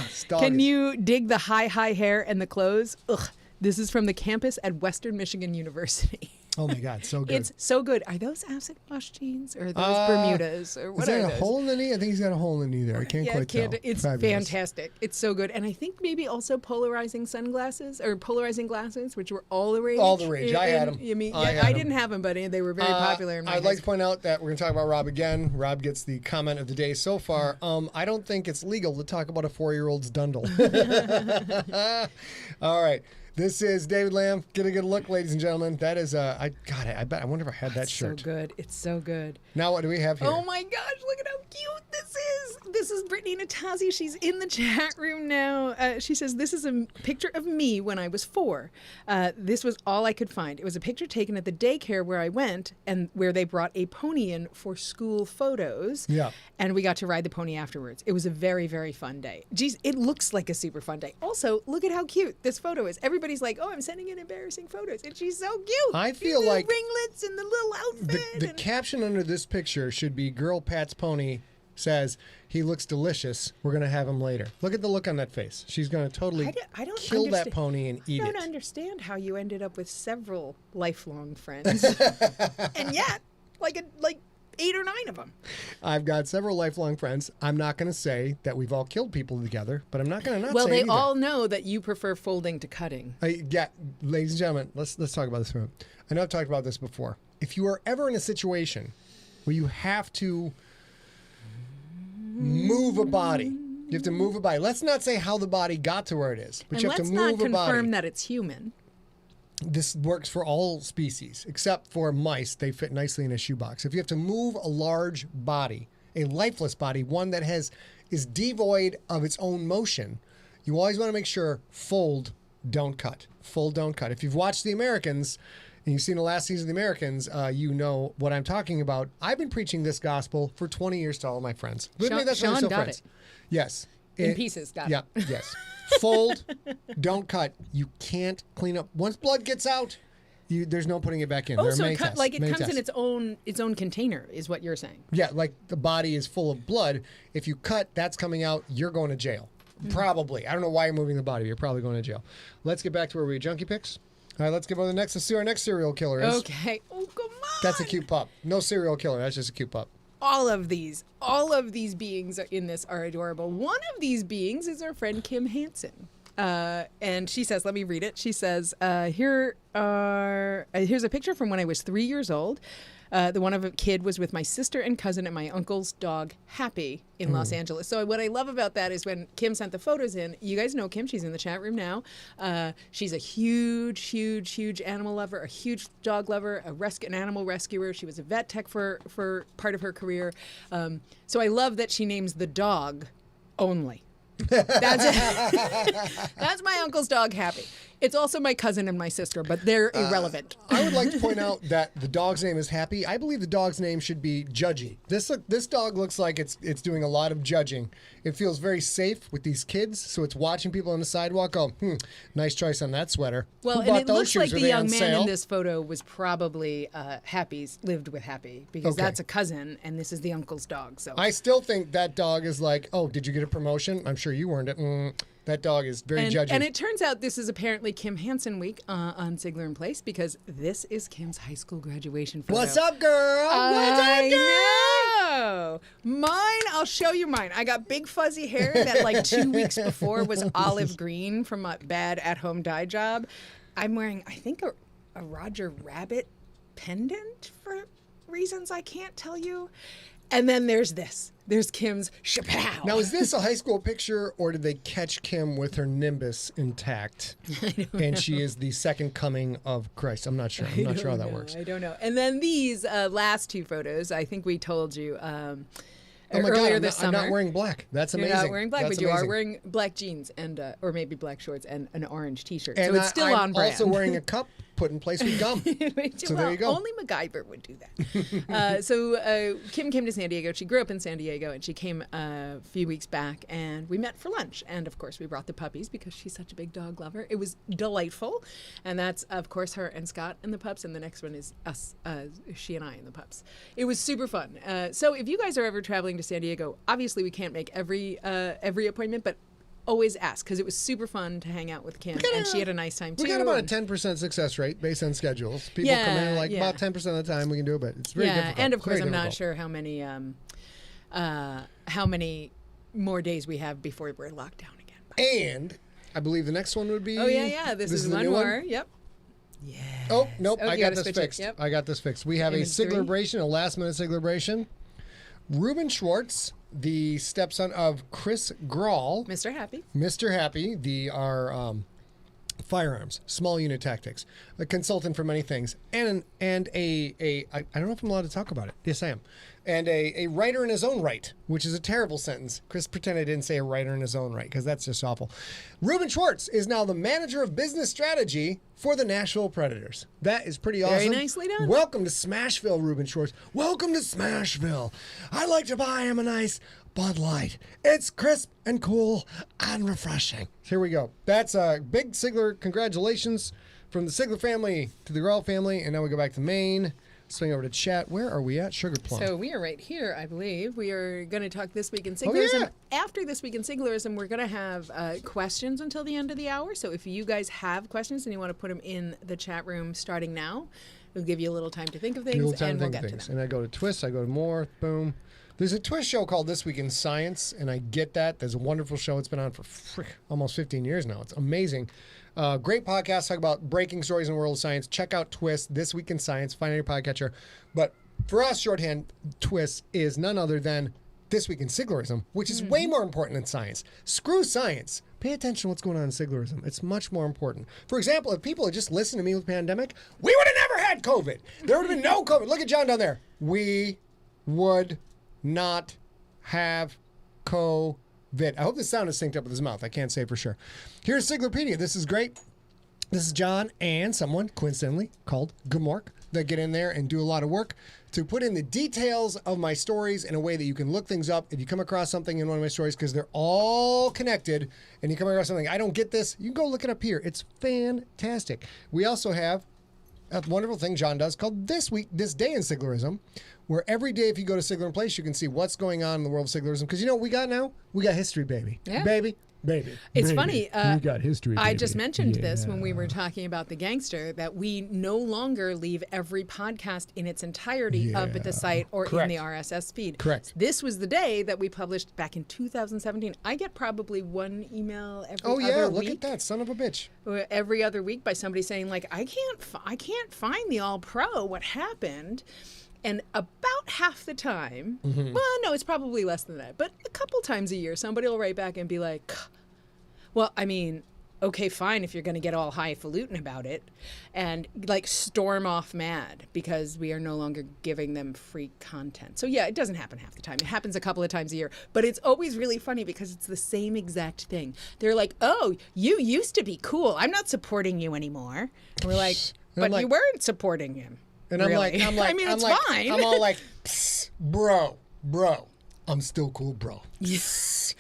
stop Can it. you dig the high hair and the clothes? Ugh. This is from the campus at Western Michigan University. Oh my God, so good. It's so good. Are those acid wash jeans or are those Bermudas or what Is there are a those? hole in the knee? I think he's got a hole in the knee there. I can't quite tell. It's Fabulous. fantastic. It's so good. And I think maybe also polarizing sunglasses or polarizing glasses, which were all the rage. All the rage. I had them. I didn't have them, but they were very popular in my I'd like to point out that we're going to talk about Rob again. Rob gets the comment of the day so far. I don't think it's legal to talk about a 4-year-old's dundle. All right. This is David Lamb. Get a good look, ladies and gentlemen. That is, I wonder if I had that shirt. So good. It's so good. Now what do we have here? Oh my gosh, look at how cute this is. This is Brittany Natasi. She's in the chat room now. She says, this is a picture of me when I was 4. This was all I could find. It was a picture taken at the daycare where I went and where they brought a pony in for school photos. Yeah. And we got to ride the pony afterwards. It was a very, very fun day. Geez, it looks like a super fun day. Also, look at how cute this photo is. Everybody's like, oh, I'm sending in embarrassing photos. And she's so cute. I feel like ringlets and the little outfit. The caption under this picture should be Girl Pat's pony says, he looks delicious. We're going to have him later. Look at the look on that face. She's going to totally kill that pony and eat it. I don't understand how you ended up with several lifelong friends. And yet, like 8 or 9 of them. I've got several lifelong friends. I'm not going to say that we've all killed people together, but I'm not going to not well, say they either. all know that you prefer folding to cutting. Yeah, ladies and gentlemen, let's talk about this for a minute. I know I've talked about this before. If you are ever in a situation where you have to move a body, you have to move a body. Let's not say how the body got to where it is, but and you have to let's move not a body. confirm that it's human. This works for all species, except for mice. They fit nicely in a shoebox. If you have to move a large body, a lifeless body, one that is devoid of its own motion, you always want to make sure fold, don't cut. Fold, don't cut. If you've watched The Americans, and you've seen the last season of The Americans, you know what I'm talking about. I've been preaching this gospel for 20 years to all of my friends. Sean got it. Yes. In pieces, got it. Yeah, yes. Fold, don't cut. You can't clean up. Once blood gets out, there's no putting it back in. Oh, there are so many it tests, comes tests. in its own container, is what you're saying. Yeah, like the body is full of blood. If you cut, that's coming out. You're going to jail. Probably. I don't know why you're moving the body. You're probably going to jail. Let's get back to where we Junkie pics. All right, let's get on to the next. Let's see who our next serial killer is. Okay. Oh, come on. That's a cute pup. No serial killer. That's just a cute pup. All of these beings in this are adorable. One of these beings is our friend Kim Hansen. And she says, let me read it. She says, here's a picture from when I was 3 years old. The one of a kid was with my sister and cousin and my uncle's dog, Happy, in Los Angeles. So what I love about that is when Kim sent the photos in, you guys know Kim, she's in the chat room now. She's a huge animal lover, a huge dog lover, an animal rescuer. She was a vet tech for part of her career. So I love that she names the dog Only. That's it. That's my uncle's dog, Happy. It's also my cousin and my sister, but they're irrelevant. I would like to point out that the dog's name is Happy. I believe the dog's name should be Judgy. This dog looks like it's doing a lot of judging. It feels very safe with these kids, so it's watching people on the sidewalk. Oh, nice choice on that sweater. Well, Who and bought it those looks shoes? like Were the they young on man sale? in this photo was probably lived with Happy because Okay. that's a cousin and this is the uncle's dog. So I still think that dog is like, oh, did you get a promotion? I'm sure you earned it. That dog is very judgy. And it turns out this is apparently Kim Hansen week on SIGLERinPLACE because this is Kim's high school graduation photo. What's up, girl? I know. Mine, I'll show you mine. I got big fuzzy hair that like 2 weeks before was olive green from a bad at-home dye job. I'm wearing, I think, a Roger Rabbit pendant for reasons I can't tell you. And then there's this. There's Kim's chapow. Now, is this a high school picture, or did they catch Kim with her nimbus intact, and she is the second coming of Christ? I'm not sure. I'm not sure how that works. I don't know. And then these last 2 photos, I think we told you Oh my earlier God, this summer. I'm not wearing black. That's amazing. You're not wearing black, That's but you amazing. are wearing black jeans and or maybe black shorts and an orange T-shirt. And so it's still I'm on brand. also wearing a cup put in place with gum. So there you go. Only MacGyver would do that. So Kim came to San Diego. She grew up in San Diego, and she came a few weeks back, and we met for lunch. And, of course, we brought the puppies because she's such a big dog lover. It was delightful. And that's, of course, her and Scott and the pups, and the next one is us, she and I and the pups. It was super fun. So if you guys are ever traveling to San Diego, obviously we can't make every appointment, but always ask because it was super fun to hang out with Kim, and she had a nice time too. We got about a and- 10% success rate based on schedules. People come in like about 10% of the time we can do it, but it's very difficult. And of course, Very I'm not difficult. sure how many more days we have before we're locked down again. And I believe the next one would be. Oh yeah. This is the one new more. Yep. Yeah. Oh nope, Oh, I you got gotta this switch it. fixed. Yep. I got this fixed. We have Image a three. SIGLERbration, a last-minute SIGLERbration. Ruben Schwartz, the stepson of Chris Grawl, Mr. Happy. Mr. Happy, our firearms, small unit tactics, a consultant for many things, and I don't know if I'm allowed to talk about it. Yes, I am. And a writer in his own right, which is a terrible sentence. Chris, pretend I didn't say a writer in his own right, because that's just awful. Ruben Schwartz is now the manager of business strategy for the Nashville Predators. That is pretty awesome. Very nicely done. Welcome to Smashville, Ruben Schwartz. Welcome to Smashville. I like to buy him a nice Bud Light. It's crisp and cool and refreshing. Here we go. That's a big Sigler. Congratulations from the Sigler family to the Grawl family. And now we go back to Maine. Swing over to chat. Where are we at? Sugar Plum. So we are right here, I believe. We are going to talk This Week in Oh, Siglerism. yeah. After This Week in Siglerism, we're going to have questions until the end of the hour. So if you guys have questions and you want to put them in the chat room starting now, we'll give you a little time to think of things, and we'll get to them. And I go to Twist. I go to more. Boom. There's a Twist show called This Week in Science, and I get that. There's a wonderful show. It's been on for almost 15 years now. It's amazing. Great podcast. Talk about breaking stories in the world of science. Check out Twist, This Week in Science. Find it in your podcatcher. But for us, shorthand, Twist is none other than This Week in Siglerism, which is way more important than science. Screw science. Pay attention to what's going on in Siglerism. It's much more important. For example, if people had just listened to me with the pandemic, we would have never had COVID. There would have been no COVID. Look at John down there. We would not have COVID. I hope this sound is synced up with his mouth. I can't say for sure. Here's Siglerpedia. This is great. This is John and someone, coincidentally, called Gumork, that get in there and do a lot of work to put in the details of my stories in a way that you can look things up if you come across something in one of my stories, because they're all connected, and you come across something, I don't get this, you can go look it up here. It's fantastic. We also have a wonderful thing John does called This Day in Siglerism, where every day if you go to SIGLERinPLACE, you can see what's going on in the world of Siglerism. Because you know what we got now? We got history, baby. Yeah. Baby. It's funny. we got history, I baby. just mentioned this when we were talking about the gangster, that we no longer leave every podcast in its entirety up at the site or Correct. in the RSS feed. Correct. This was the day that we published back in 2017. I get probably one email every Oh, other yeah, week. look at that, son of a bitch. Every other week by somebody saying, like, I can't find the All Pro. What happened? And about half the time, well, no, it's probably less than that, but a couple times a year, somebody will write back and be like, well, I mean, okay, fine if you're going to get all highfalutin about it and like storm off mad because we are no longer giving them free content. So yeah, it doesn't happen half the time. It happens a couple of times a year, but it's always really funny because it's the same exact thing. They're like, oh, you used to be cool. I'm not supporting you anymore. And we're like, but you weren't supporting him. And really. I'm like, I mean, it's fine. I'm all like, psst, bro, I'm still cool, bro. Yes.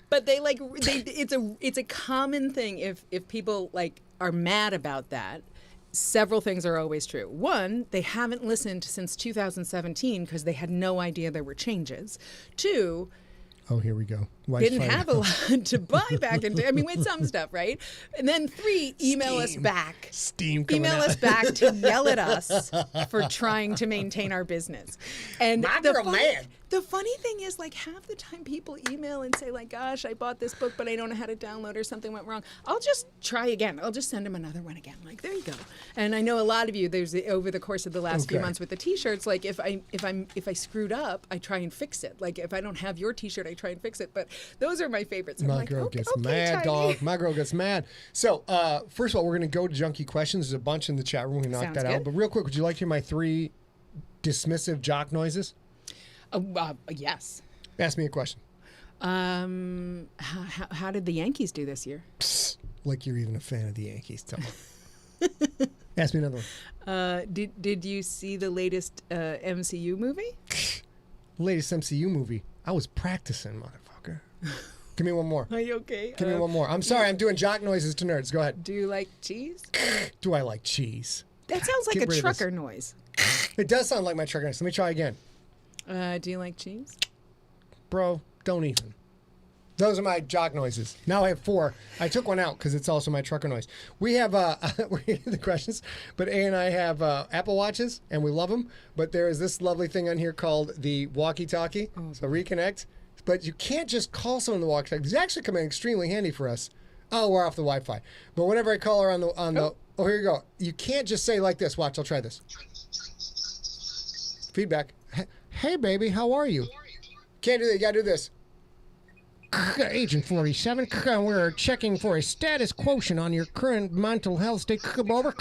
But it's a common thing if people like are mad about that. Several things are always true. One, they haven't listened since 2017 because they had no idea there were changes. Two, Oh, here we go. didn't have a lot to buy back in. I mean, we had some stuff, right? And then three, email us back. Steam coming Email out. us back to yell at us for trying to maintain our business. And the funny thing is, like, half the time people email and say, like, gosh, I bought this book, but I don't know how to download or something went wrong. I'll just try again. I'll just send them another one again. Like, there you go. And I know a lot of you, there's over the course of the last few months with the T-shirts, like, if I screwed up, I try and fix it. Like, if I don't have your T-shirt, I try and fix it. But those are my favorites. My girl gets mad, dog. My girl gets mad. So, first of all, we're going to go to junkie questions. There's a bunch in the chat room. We can knock that out. But real quick, would you like to hear my 3 dismissive jock noises? Yes. Ask me a question. How did the Yankees do this year? Psst, like you're even a fan of the Yankees. Tell me. Ask me another one. Did you see the latest MCU movie? Latest MCU movie. I was practicing, motherfucker. Give me one more. Are you okay? Give me one more. I'm sorry. I'm doing jock noises to nerds. Go ahead. Do you like cheese? Do I like cheese? That sounds like Get a rid of this. trucker noise. It does sound like my trucker noise. Let me try again. Do you like cheese? Bro, don't even. Those are my jock noises. Now I have 4. I took one out because it's also my trucker noise. We have we're getting the questions, but A and I have Apple Watches, and we love them. But there is this lovely thing on here called the walkie-talkie. So reconnect. But you can't just call someone the walkie-talkie. It's actually come in extremely handy for us. Oh, we're off the Wi-Fi. But whenever I call her on the oh, here you go. You can't just say like this. Watch, I'll try this. Feedback. Hey, baby, how are you? Can't do that. You gotta do this. Agent 47, we're checking for a status quotient on your current mental health state. Over.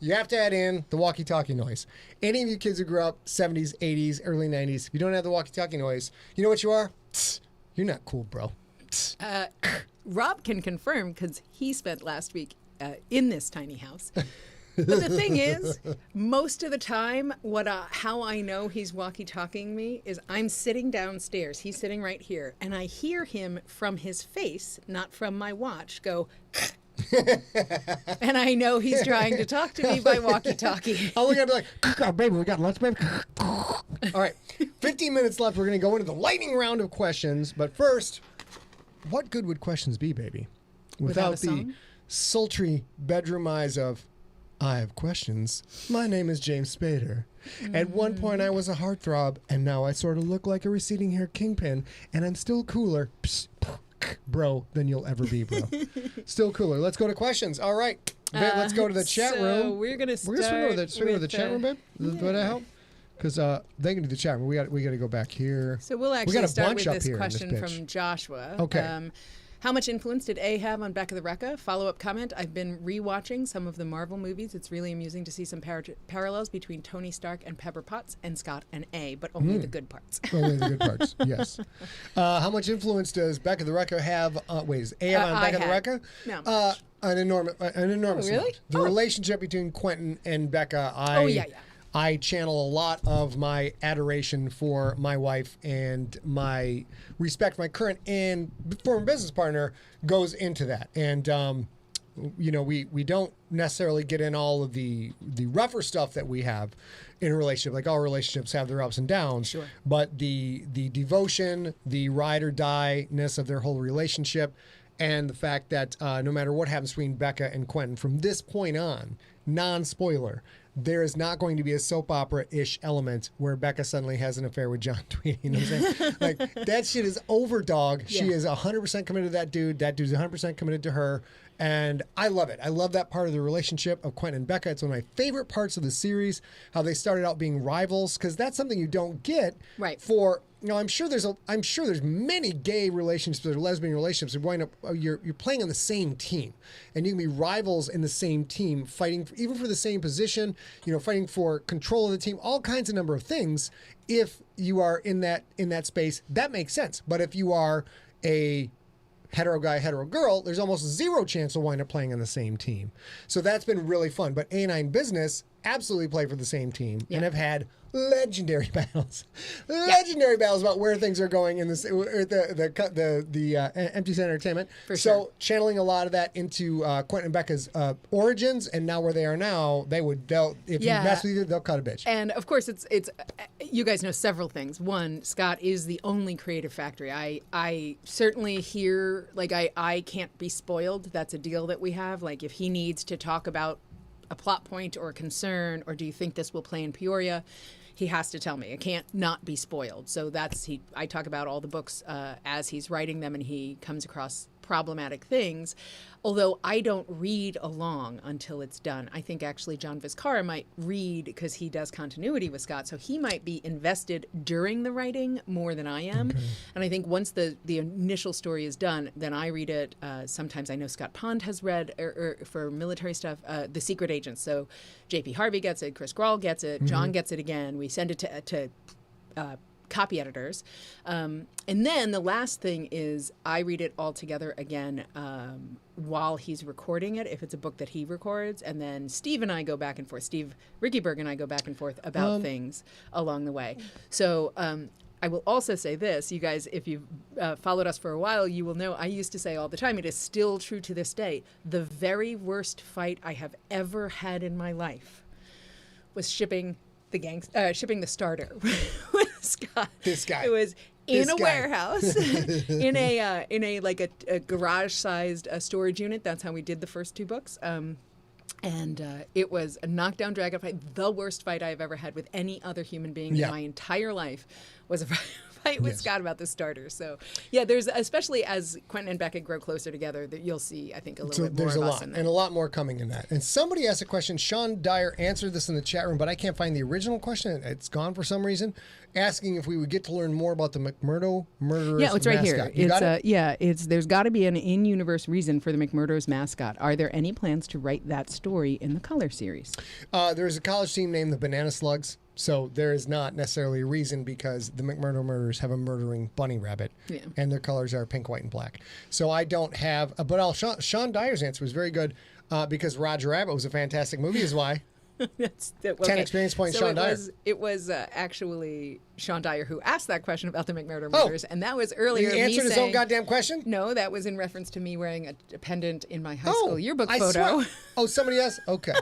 You have to add in the walkie-talkie noise. Any of you kids who grew up 70s, 80s, early 90s, if you don't have the walkie-talkie noise, you know what you are? You're not cool, bro. Rob can confirm because he spent last week in this tiny house. But the thing is, most of the time, how I know he's walkie-talking me is I'm sitting downstairs. He's sitting right here. And I hear him from his face, not from my watch, go... and I know he's trying to talk to me by walkie-talkie. Oh, we're going to be like, oh, baby, we got lunch, baby. All right, 15 minutes left. We're going to go into the lightning round of questions. But first, what good would questions be, baby? Without the sultry bedroom eyes of... I have questions. My name is James Spader. At one point, I was a heartthrob, and now I sort of look like a receding hair kingpin, and I'm still cooler, bro, than you'll ever be, bro. Still cooler. Let's go to questions. All right. Babe, let's go to the chat room. We're going to start swing over the chat room, babe? Yeah. Would that help? Because they can do the chat room. We got to go back here. So we'll actually start with this question from Joshua. Okay. How much influence did A have on Back of the Recca? Follow-up comment, I've been rewatching some of the Marvel movies. It's really amusing to see some parallels between Tony Stark and Pepper Potts and Scott and A, but only the good parts. Only the good parts, yes. How much influence does Back of the Recca have? Is A on Back of the Recca? No. An enormous really? amount. The relationship between Quentin and Becca, I channel a lot of my adoration for my wife, and my respect for my current and former business partner goes into that. And, we don't necessarily get in all of the rougher stuff that we have in a relationship. Like all relationships have their ups and downs. Sure. But the devotion, the ride or die-ness of their whole relationship, and the fact that no matter what happens between Becca and Quentin from this point on, non-spoiler, there is not going to be a soap opera-ish element where Becca suddenly has an affair with John Tweedy. You know what I'm saying? Like, that shit is over, dog. Yeah. She is 100% committed to that dude. That dude's 100% committed to her. And I love it. I love that part of the relationship of Quentin and Becca. It's one of my favorite parts of the series, how they started out being rivals, because that's something you don't get for... I'm sure there's many gay relationships or lesbian relationships. You're playing on the same team, and you can be rivals in the same team, fighting even for the same position. Fighting for control of the team, all kinds of number of things. If you are in that space, that makes sense. But if you are a hetero guy, hetero girl, there's almost zero chance they'll wind up playing on the same team. So that's been really fun. But A9 Business absolutely play for the same team and have had legendary battles. Legendary battles about where things are going in this the Empty Center Entertainment. So channeling a lot of that into Quentin and Becca's origins, and now where they are now, if you mess with you, they'll cut a bitch. And of course, it's you guys know several things. One, Scott is the only creative factory. I certainly hear, like, I can't be spoiled. That's a deal that we have. Like, if he needs to talk about a plot point or a concern, or do you think this will play in Peoria, he has to tell me. I can't not be spoiled. So I talk about all the books as he's writing them, and he comes across problematic things. Although I don't read along until it's done. I think actually John Vizcarra might read because he does continuity with Scott. So he might be invested during the writing more than I am. Okay. And I think once the initial story is done, then I read it. Sometimes I know Scott Pond has read for military stuff, The Secret Agents. So J.P. Harvey gets it, Chris Grawl gets it, John gets it again. We send it to copy editors. And then the last thing is I read it all together again while he's recording it, if it's a book that he records. And then Steve and I go back and forth. Steve Rickyberg and I go back and forth about things along the way. So I will also say this, you guys, if you've followed us for a while, you will know I used to say all the time, it is still true to this day, the very worst fight I have ever had in my life was shipping the starter Scott. This guy. It was in This a guy. warehouse, in a like a garage-sized storage unit. That's how we did the first 2 books. And it was a knockdown, drag out fight. The worst fight I've ever had with any other human being in my entire life was a fight with Scott about the starters. So, yeah, there's, especially as Quentin and Becca grow closer together, that you'll see, I think, a little bit more there's of a us lot, in that. and a lot more coming in that. And somebody asked a question. Sean Dyer answered this in the chat room, but I can't find the original question. It's gone for some reason. Asking if we would get to learn more about the McMurdo murderers. Yeah, it's right mascot. here. You got it? It's there's got to be an in-universe reason for the McMurdo's mascot. Are there any plans to write that story in the Color series? There's a college team named the Banana Slugs, so there is not necessarily a reason because the McMurdo murderers have a murdering bunny rabbit, and their colors are pink, white, and black. So I don't have, but Sean Dyer's answer was very good because Roger Rabbit was a fantastic movie, is why. 10 experience points, so Sean Dyer. It was actually Sean Dyer who asked that question about the McMurdo murders, and that was earlier. He answered his own goddamn question? No, that was in reference to me wearing a pendant in my high school yearbook photo. Swear. Oh, somebody else? Okay.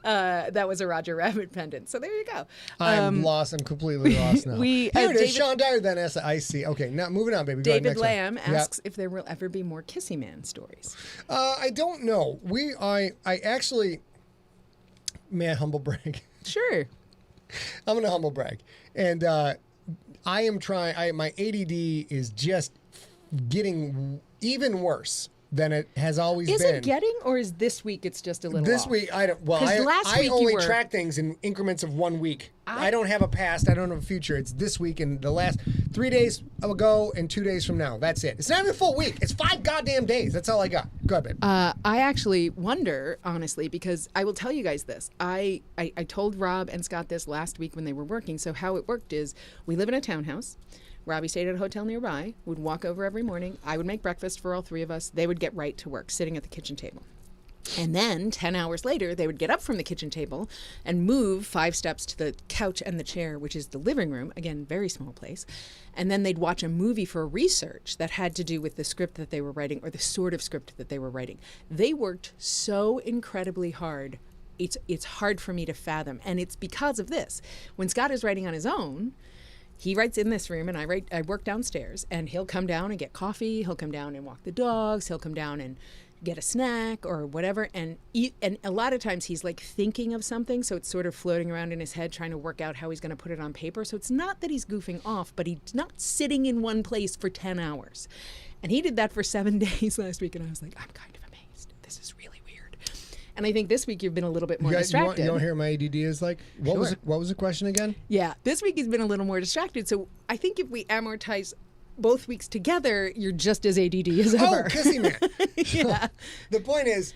That was a Roger Rabbit pendant. So there you go. I'm lost. I'm completely lost now. Here it is. Sean Dyer then asked. I see. Okay, now moving on, baby. Go ahead, David next Lamb one. asks if there will ever be more Kissy Man stories. I don't know. I actually, may I humble brag? Sure. I'm going to humble brag. And I am trying, my ADD is just getting even worse than it has always been. Is it getting, or is this week it's just a little This off? week, I don't, well, 'Cause last I week you only were- track things in increments of 1 week. I don't have a past, I don't have a future. It's this week and the last 3 days ago and 2 days from now. That's it. It's not even a full week. It's 5 goddamn days. That's all I got. Go ahead, babe. I actually wonder, honestly, because I will tell you guys this. I told Rob and Scott this last week when they were working. So how it worked is we live in a townhouse. Robbie stayed at a hotel nearby, would walk over every morning. I would make breakfast for all 3 of us. They would get right to work, sitting at the kitchen table. And then 10 hours later, they would get up from the kitchen table and move 5 steps to the couch and the chair, which is the living room. Again, very small place. And then they'd watch a movie for research that had to do with the script that they were writing, or the sort of script that they were writing. They worked so incredibly hard. It's hard for me to fathom. And it's because of this. When Scott is writing on his own, he writes in this room, and I work downstairs, and he'll come down and get coffee. He'll come down and walk the dogs. He'll come down and get a snack or whatever. And a lot of times he's like thinking of something. So it's sort of floating around in his head, trying to work out how he's going to put it on paper. So it's not that he's goofing off, but he's not sitting in one place for 10 hours. And he did that for 7 days last week. And I was like, I'm kind of amazed. This is really weird. And I think this week you've been a little bit more distracted. You don't hear what my ADD is like? What was the question again? Yeah, this week he's been a little more distracted. So I think if we amortize both weeks together, you're just as ADD as ever. Oh, Kissy Man. Yeah. The point is,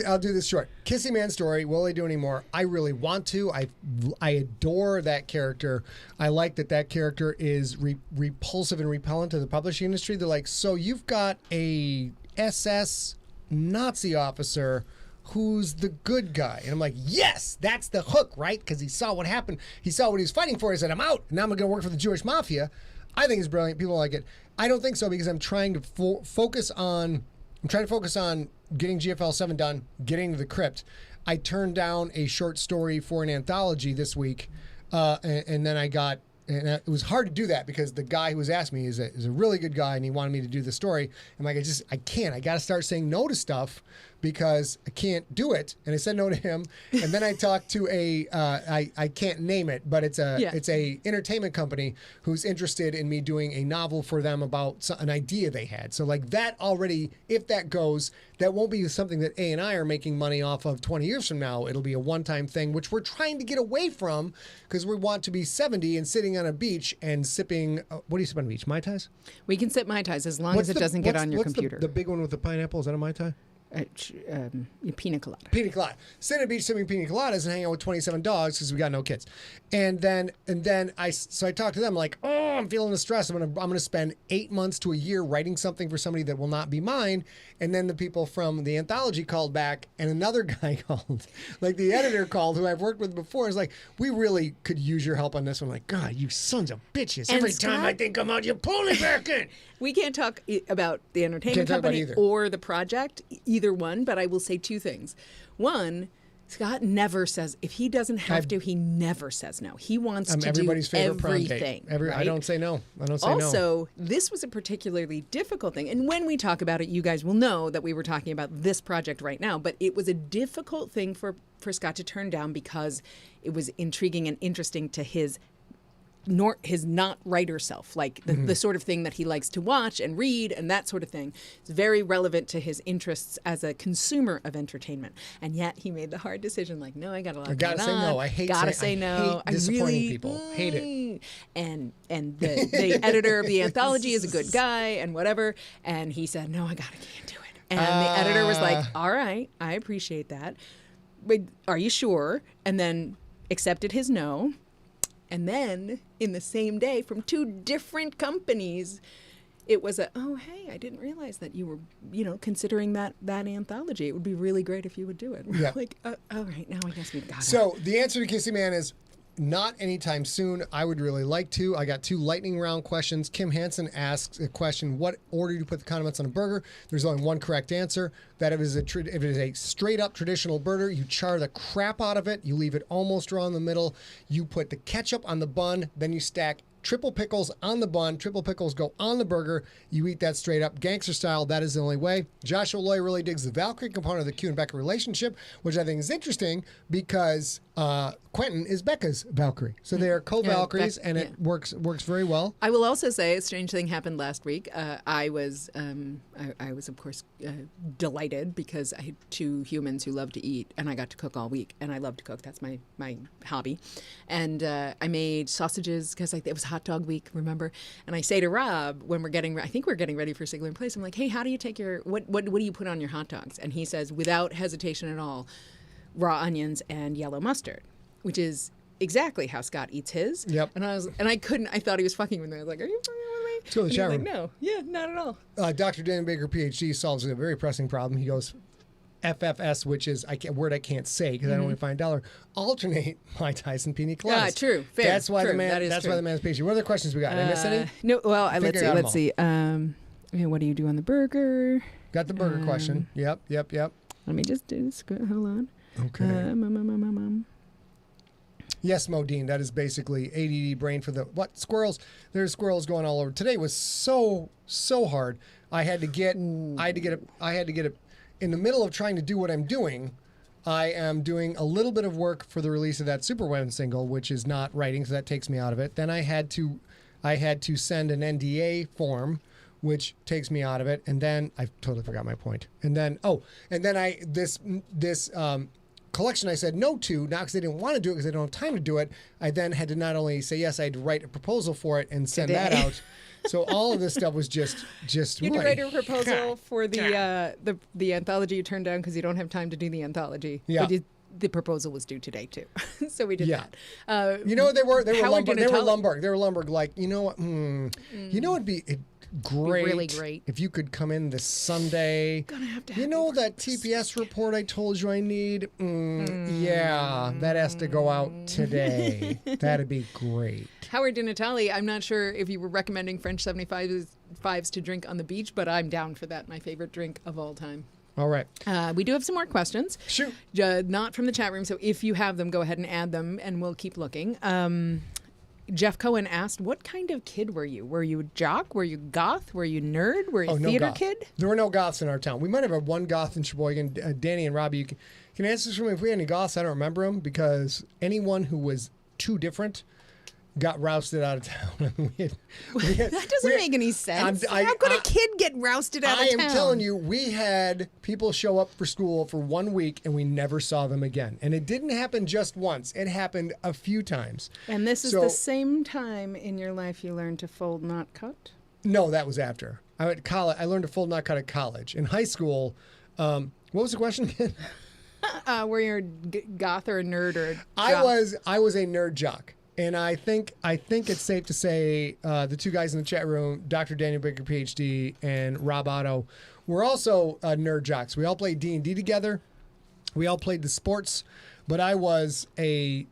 I'll do this short. Kissy Man story, will they do any more? I really want to. I adore that character. I like that character is repulsive and repellent to the publishing industry. They're like, so you've got a SS Nazi officer who's the good guy. And I'm like, yes, that's the hook, right? Because he saw what happened. He saw what he was fighting for. He said, I'm out. Now I'm going to work for the Jewish mafia. I think it's brilliant. People like it. I don't think so because I'm trying to focus on getting GFL 7 done, getting to the crypt. I turned down a short story for an anthology this week, and then it was hard to do that because the guy who was asking me is a really good guy and he wanted me to do the story. I'm like, I can't. I got to start saying no to stuff because I can't do it. And I said no to him. And then I talked to I can't name it, but it's a entertainment company who's interested in me doing a novel for them about an idea they had. So like that already, if that goes, that won't be something that A&I are making money off of 20 years from now. It'll be a one-time thing, which we're trying to get away from because we want to be 70 and sitting on a beach and sipping, what do you sip on a beach? Mai Tais? We can sip Mai Tais as long as it doesn't get on your computer. The big one with the pineapple, is that a Mai Tai? Pina colada. Pina colada. Sit at a beach sipping pina coladas and hang out with 27 dogs because we got no kids. And then I talked to them like, oh, I'm feeling the stress. I'm gonna spend 8 months to a year writing something for somebody that will not be mine. And then the people from the anthology called back, and another guy called, like the editor called, who I've worked with before. Is like, we really could use your help on this one. Like, God, you sons of bitches! And Every Scott, time I think I'm out, you pull me back in. We can't talk about the entertainment company or the project, either one, but I will say 2 things. One, Scott never says, if he doesn't have to, he never says no. He wants I'm to everybody's do favorite prom date. everything. I right? don't say no. I don't say no. Also, this was a particularly difficult thing. And when we talk about it, you guys will know that we were talking about this project right now. But it was a difficult thing for Scott to turn down because it was intriguing and interesting to his not writer self, like the sort of thing that he likes to watch and read and that sort of thing. It's very relevant to his interests as a consumer of entertainment. And yet he made the hard decision, like, no, I got a lot. I gotta say no. I hate say no. I hate disappointing really, people. Hate it. And the editor of the anthology is a good guy and whatever. And he said, no, I can't do it. And the editor was like, all right, I appreciate that. But are you sure? And then accepted his no. And then, in the same day, from 2 different companies, it was oh, hey, I didn't realize that you were, considering that anthology. It would be really great if you would do it. Yeah. Like, all right, now I guess we've got it. So, the answer to Kissy Man is not anytime soon. I would really like to. I got 2 lightning round questions. Kim Hansen asks a question, what order do you put the condiments on a burger? There's only one correct answer. That if it is a straight up traditional burger, you char the crap out of it. You leave it almost raw in the middle. You put the ketchup on the bun. Then you stack triple pickles on the bun. Triple pickles go on the burger. You eat that straight up gangster style. That is the only way. Joshua Loy really digs the Valkyrie component of the Q and Becca relationship, which I think is interesting because Quentin is Becca's Valkyrie. So they are co-Valkyries, and it works very well. I will also say a strange thing happened last week. I was, of course, delighted because I had 2 humans who love to eat, and I got to cook all week. And I love to cook. That's my hobby. And I made sausages because it was hot dog week, remember? And I say to Rob, when I think we're getting ready for SIGLERinPLACE, I'm like, hey, how do you take what do you put on your hot dogs? And he says, without hesitation at all, raw onions and yellow mustard, which is exactly how Scott eats his. Yep. And I thought he was fucking with me. I was like, are you fucking with me? Let's go to the chat room. Like, no, yeah, not at all. Dr. Dan Baker, PhD, solves a very pressing problem. He goes, FFS, which is a word I can't say because I don't want to find $1. Alternate Mai Tais and pina coladas. Yeah, true. Fair. That's why true. the man. That's why the man's patient. What other questions we got? Did I miss any? No. Well, let's see. I got Let's see. Okay, what do you do on the burger? Got the burger question. Yep. Let me just do this. Hold on. Okay. Yes, Modine. That is basically ADD brain for the squirrels. There's squirrels going all over. Today was so hard. I had to get in the middle of trying to do what I'm doing. I am doing a little bit of work for the release of that Superwomen single, which is not writing, so that takes me out of it. Then I had to send an NDA form, which takes me out of it. And then I totally forgot my point. And then this collection I said no to, not because they didn't want to do it, because they don't have time to do it. I then had to not only say yes, I had to write a proposal for it and send that out. So all of this stuff was just. You had to write a proposal for the anthology you turned down because you don't have time to do the anthology. Yeah. But the proposal was due today too, so we did that. You know what they were? They were Lumberg. They were Lumberg. Like, you know what? You know it'd be great, really great if you could come in this Sunday. Gonna have to. You know that TPS report I told you I need? Yeah, that has to go out today. That'd be great. Howard DiNatale, I'm not sure if you were recommending French 75s to drink on the beach, but I'm down for that. My favorite drink of all time. All right. We do have some more questions. Shoot. Not from the chat room, so if you have them, go ahead and add them, and we'll keep looking. Jeff Cohen asked, what kind of kid were you? Were you a jock? Were you goth? Were you nerd? Were you a theater kid? There were no goths in our town. We might have had one goth in Sheboygan. Danny and Robbie, you can answer this for me. If we had any goths, I don't remember them, because anyone who was too different got rousted out of town. That doesn't make any sense. How could a kid get rousted out of town? I am telling you, we had people show up for school for 1 week and we never saw them again. And it didn't happen just once. It happened a few times. And this is the same time in your life you learned to fold, not cut? No, that was after. I went to college. I learned to fold, not cut at college. In high school, what was the question again? Were you a goth or a nerd or a jock? I was a nerd jock. And I think it's safe to say the 2 guys in the chat room, Dr. Daniel Baker, PhD, and Rob Otto, were also nerd jocks. We all played D&D together. We all played the sports. But I was a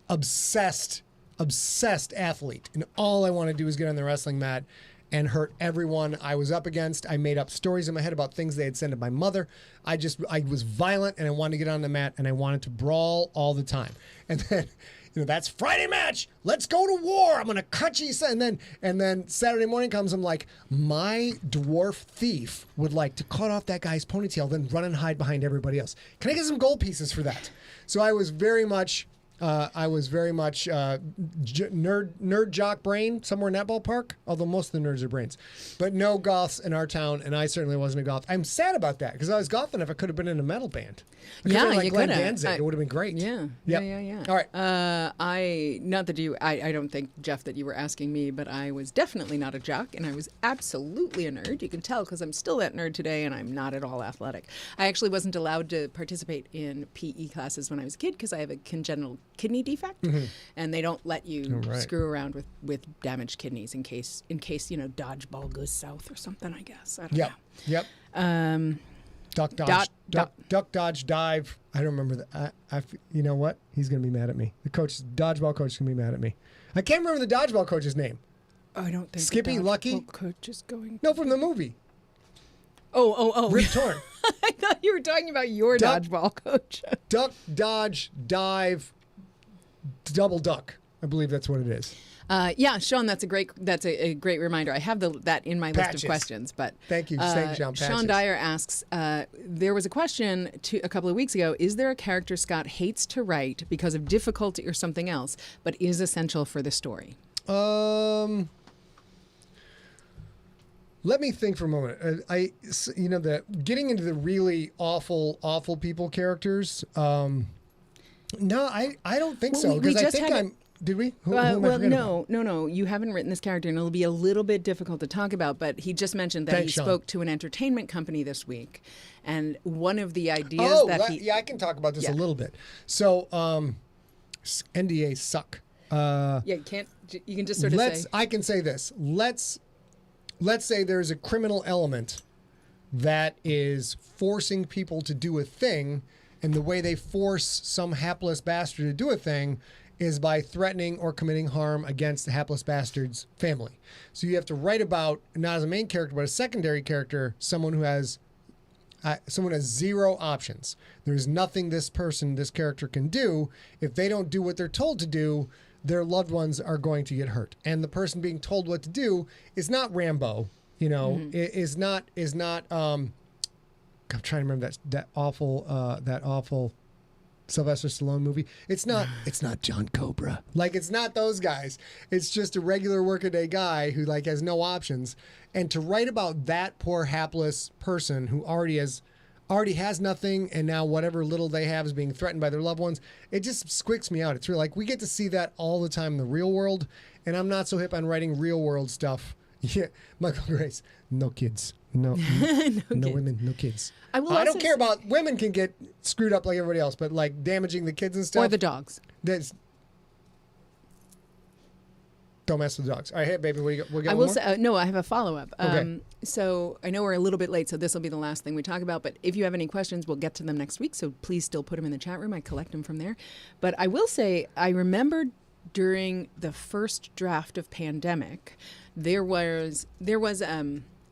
obsessed athlete. And all I wanted to do was get on the wrestling mat and hurt everyone I was up against. I made up stories in my head about things they had said to my mother. I was violent, and I wanted to get on the mat, and I wanted to brawl all the time. And then, that's Friday match. Let's go to war. I'm gonna cut you. And then Saturday morning comes. I'm like, my dwarf thief would like to cut off that guy's ponytail, then run and hide behind everybody else. Can I get some gold pieces for that? So I was very much. Nerd jock brain somewhere in that ballpark, although most of the nerds are brains. But no goths in our town, and I certainly wasn't a goth. I'm sad about that because I was goth enough I could have been in a metal band. Yeah, you Glenn could have. Danzig. It would have been great. Yeah. Yep. Yeah. All right. Not that you, I don't think, Jeff, that you were asking me, but I was definitely not a jock, and I was absolutely a nerd. You can tell because I'm still that nerd today, and I'm not at all athletic. I actually wasn't allowed to participate in PE classes when I was a kid because I have a congenital kidney defect, and they don't let you screw around with damaged kidneys in case dodgeball goes south or something. I guess. I don't know. Yep. Duck dodge dive. I don't remember that. You know what? He's gonna be mad at me. The dodgeball coach is gonna be mad at me. I can't remember the dodgeball coach's name. I don't think Skippy the Lucky coach is going. No, from the movie. Oh. Rip Torn. I thought you were talking about your dodgeball coach. Duck dodge dive. Double duck. I believe that's what it is. Yeah, Sean, that's a great reminder. I have that in my list of questions. But thank you, Sean. Sean Dyer asks, there was a question a couple of weeks ago. Is there a character Scott hates to write because of difficulty or something else, but is essential for the story? Let me think for a moment. Getting into the really awful people characters. No, I don't think so. Because I think Did we? Who am I forgetting about? No. You haven't written this character, and it'll be a little bit difficult to talk about. But he just mentioned that he spoke to an entertainment company this week, and one of the ideas I can talk about this a little bit. So, NDAs suck. You can't. You can just sort of say. I can say this. Let's say there's a criminal element that is forcing people to do a thing. And the way they force some hapless bastard to do a thing is by threatening or committing harm against the hapless bastard's family. So you have to write about, not as a main character, but a secondary character, someone who has zero options. There's nothing this character can do. If they don't do what they're told to do, their loved ones are going to get hurt. And the person being told what to do is not Rambo, is not I'm trying to remember that awful Sylvester Stallone movie. It's not John Cobra. It's not those guys. It's just a regular workaday guy who has no options. And to write about that poor hapless person who already has nothing, and now whatever little they have is being threatened by their loved ones, it just squicks me out. It's really we get to see that all the time in the real world, and I'm not so hip on writing real world stuff. Yeah, Michael Grace, no kids. No women, no kids. I don't care about women can get screwed up like everybody else, but damaging the kids and stuff. Or the dogs. Don't mess with the dogs. All right, hey, baby, we'll get I one will more? say, no, I have a follow-up. Okay. So I know we're a little bit late, so this will be the last thing we talk about. But if you have any questions, we'll get to them next week. So please still put them in the chat room. I collect them from there. But I will say, I remember during the first draft of Pandemic, there was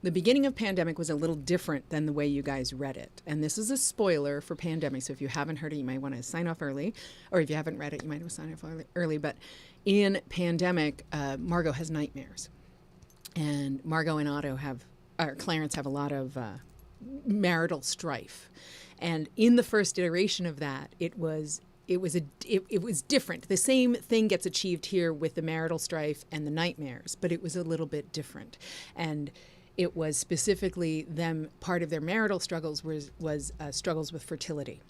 the beginning of Pandemic was a little different than the way you guys read it. And this is a spoiler for Pandemic, so if you haven't heard it, you might want to sign off early. Or if you haven't read it, you might want to sign off early. But in Pandemic, Margot has nightmares. And Margot and Clarence have a lot of marital strife. And in the first iteration of that, it was different. The same thing gets achieved here with the marital strife and the nightmares, but it was a little bit different. And it was specifically part of their marital struggles was struggles with fertility.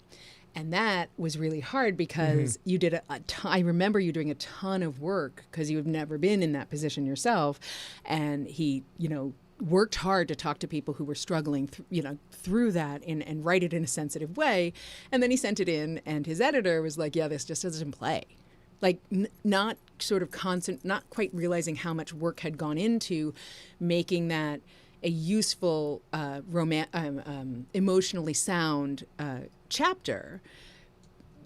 And that was really hard because you did I remember you doing a ton of work because you've never been in that position yourself. And he, worked hard to talk to people who were struggling, through that and write it in a sensitive way. And then he sent it in, and his editor was like, "Yeah, this just doesn't play." Not sort of not quite realizing how much work had gone into making that a useful, emotionally sound chapter.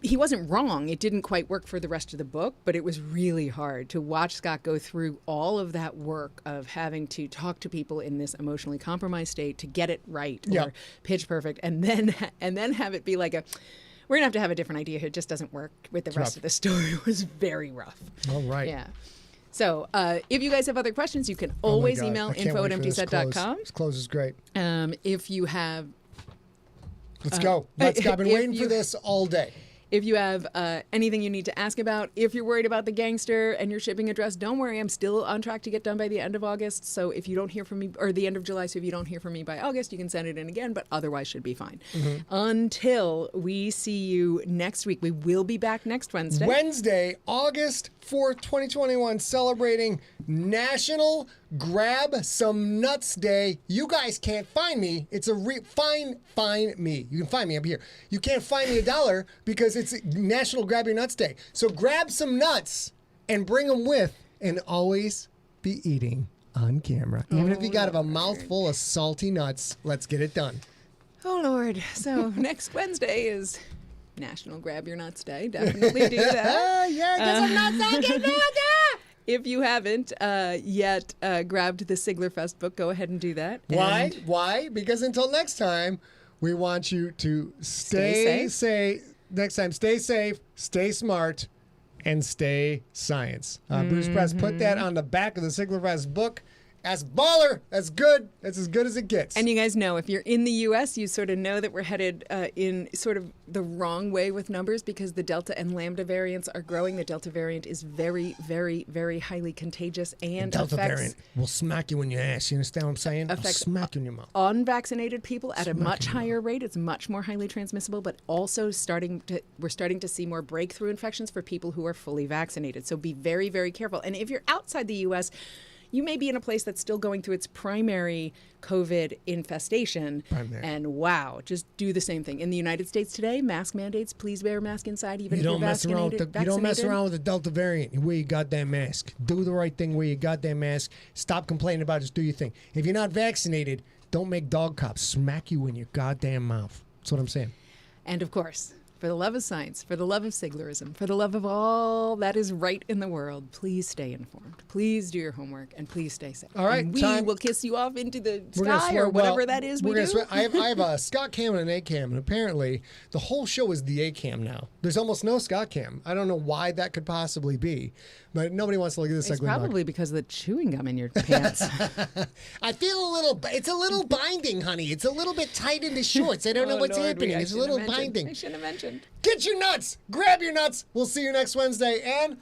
he wasn't wrong. It didn't quite work for the rest of the book, but it was really hard to watch Scott go through all of that work of having to talk to people in this emotionally compromised state to get it right or pitch perfect, and then have it be like we're gonna have to have a different idea here. It just doesn't work with the rest of the story. It was very rough. All right. Yeah. So if you guys have other questions, you can always email info@emptyset.com. This close is great. If you have... Let's go. I've been waiting for this all day. If you have anything you need to ask about, if you're worried about the gangster and your shipping address, don't worry. I'm still on track to get done by the end of August. So if you don't hear from me, or the end of July, so if you don't hear from me by August, you can send it in again, but otherwise should be fine. Until we see you next week. We will be back next Wednesday. Wednesday, August 4th, 2021, celebrating National Grab Some Nuts Day. You guys can't find me. It's a find me. You can find me up here. You can't find me $1 because it's National Grab Your Nuts Day. So grab some nuts and bring them with, and always be eating on camera. Even if you got a mouthful of salty nuts, let's get it done. Oh, Lord. So next Wednesday is National Grab Your Nuts Day. Definitely do that. Yeah, get some nuts. Get nuts. If you haven't yet grabbed the Sigler Fest book, go ahead and do that. Why? Why? Because until next time, we want you to stay safe. Next time, stay safe, stay smart, and stay science. Bruce Press put that on the back of the Sigler Fest book. That's baller. That's good. That's as good as it gets. And you guys know, if you're in the U.S., you sort of know that we're headed in sort of the wrong way with numbers because the Delta and Lambda variants are growing. The Delta variant is very, very, very highly contagious and the Delta variant will smack you in your ass. You understand what I'm saying? Affects smack you in your mouth. Unvaccinated people at a much higher rate. It's much more highly transmissible, but also we're starting to see more breakthrough infections for people who are fully vaccinated. So be very, very careful. And if you're outside the U.S., you may be in a place that's still going through its primary COVID infestation. And wow, just do the same thing. In the United States today, mask mandates, please wear a mask inside, even if you're vaccinated. You don't mess around with the Delta variant. You wear your goddamn mask. Do the right thing, wear your goddamn mask. Stop complaining about it, just do your thing. If you're not vaccinated, don't make dog cops smack you in your goddamn mouth. That's what I'm saying. And of course, for the love of science, for the love of Siglerism, for the love of all that is right in the world, please stay informed. Please do your homework, and please stay safe. All right, and we will kiss you off into the sky or whatever that is we do. I have a Scott Cam and an A Cam, and apparently the whole show is the A Cam now. There's almost no Scott Cam. I don't know why that could possibly be, but nobody wants to look at this. It's probably because of the chewing gum in your pants. I feel it's a little binding, honey. It's a little bit tight in the shorts. I don't know what's happening. It's a little binding. I shouldn't have mentioned. Get your nuts. Grab your nuts. We'll see you next Wednesday. And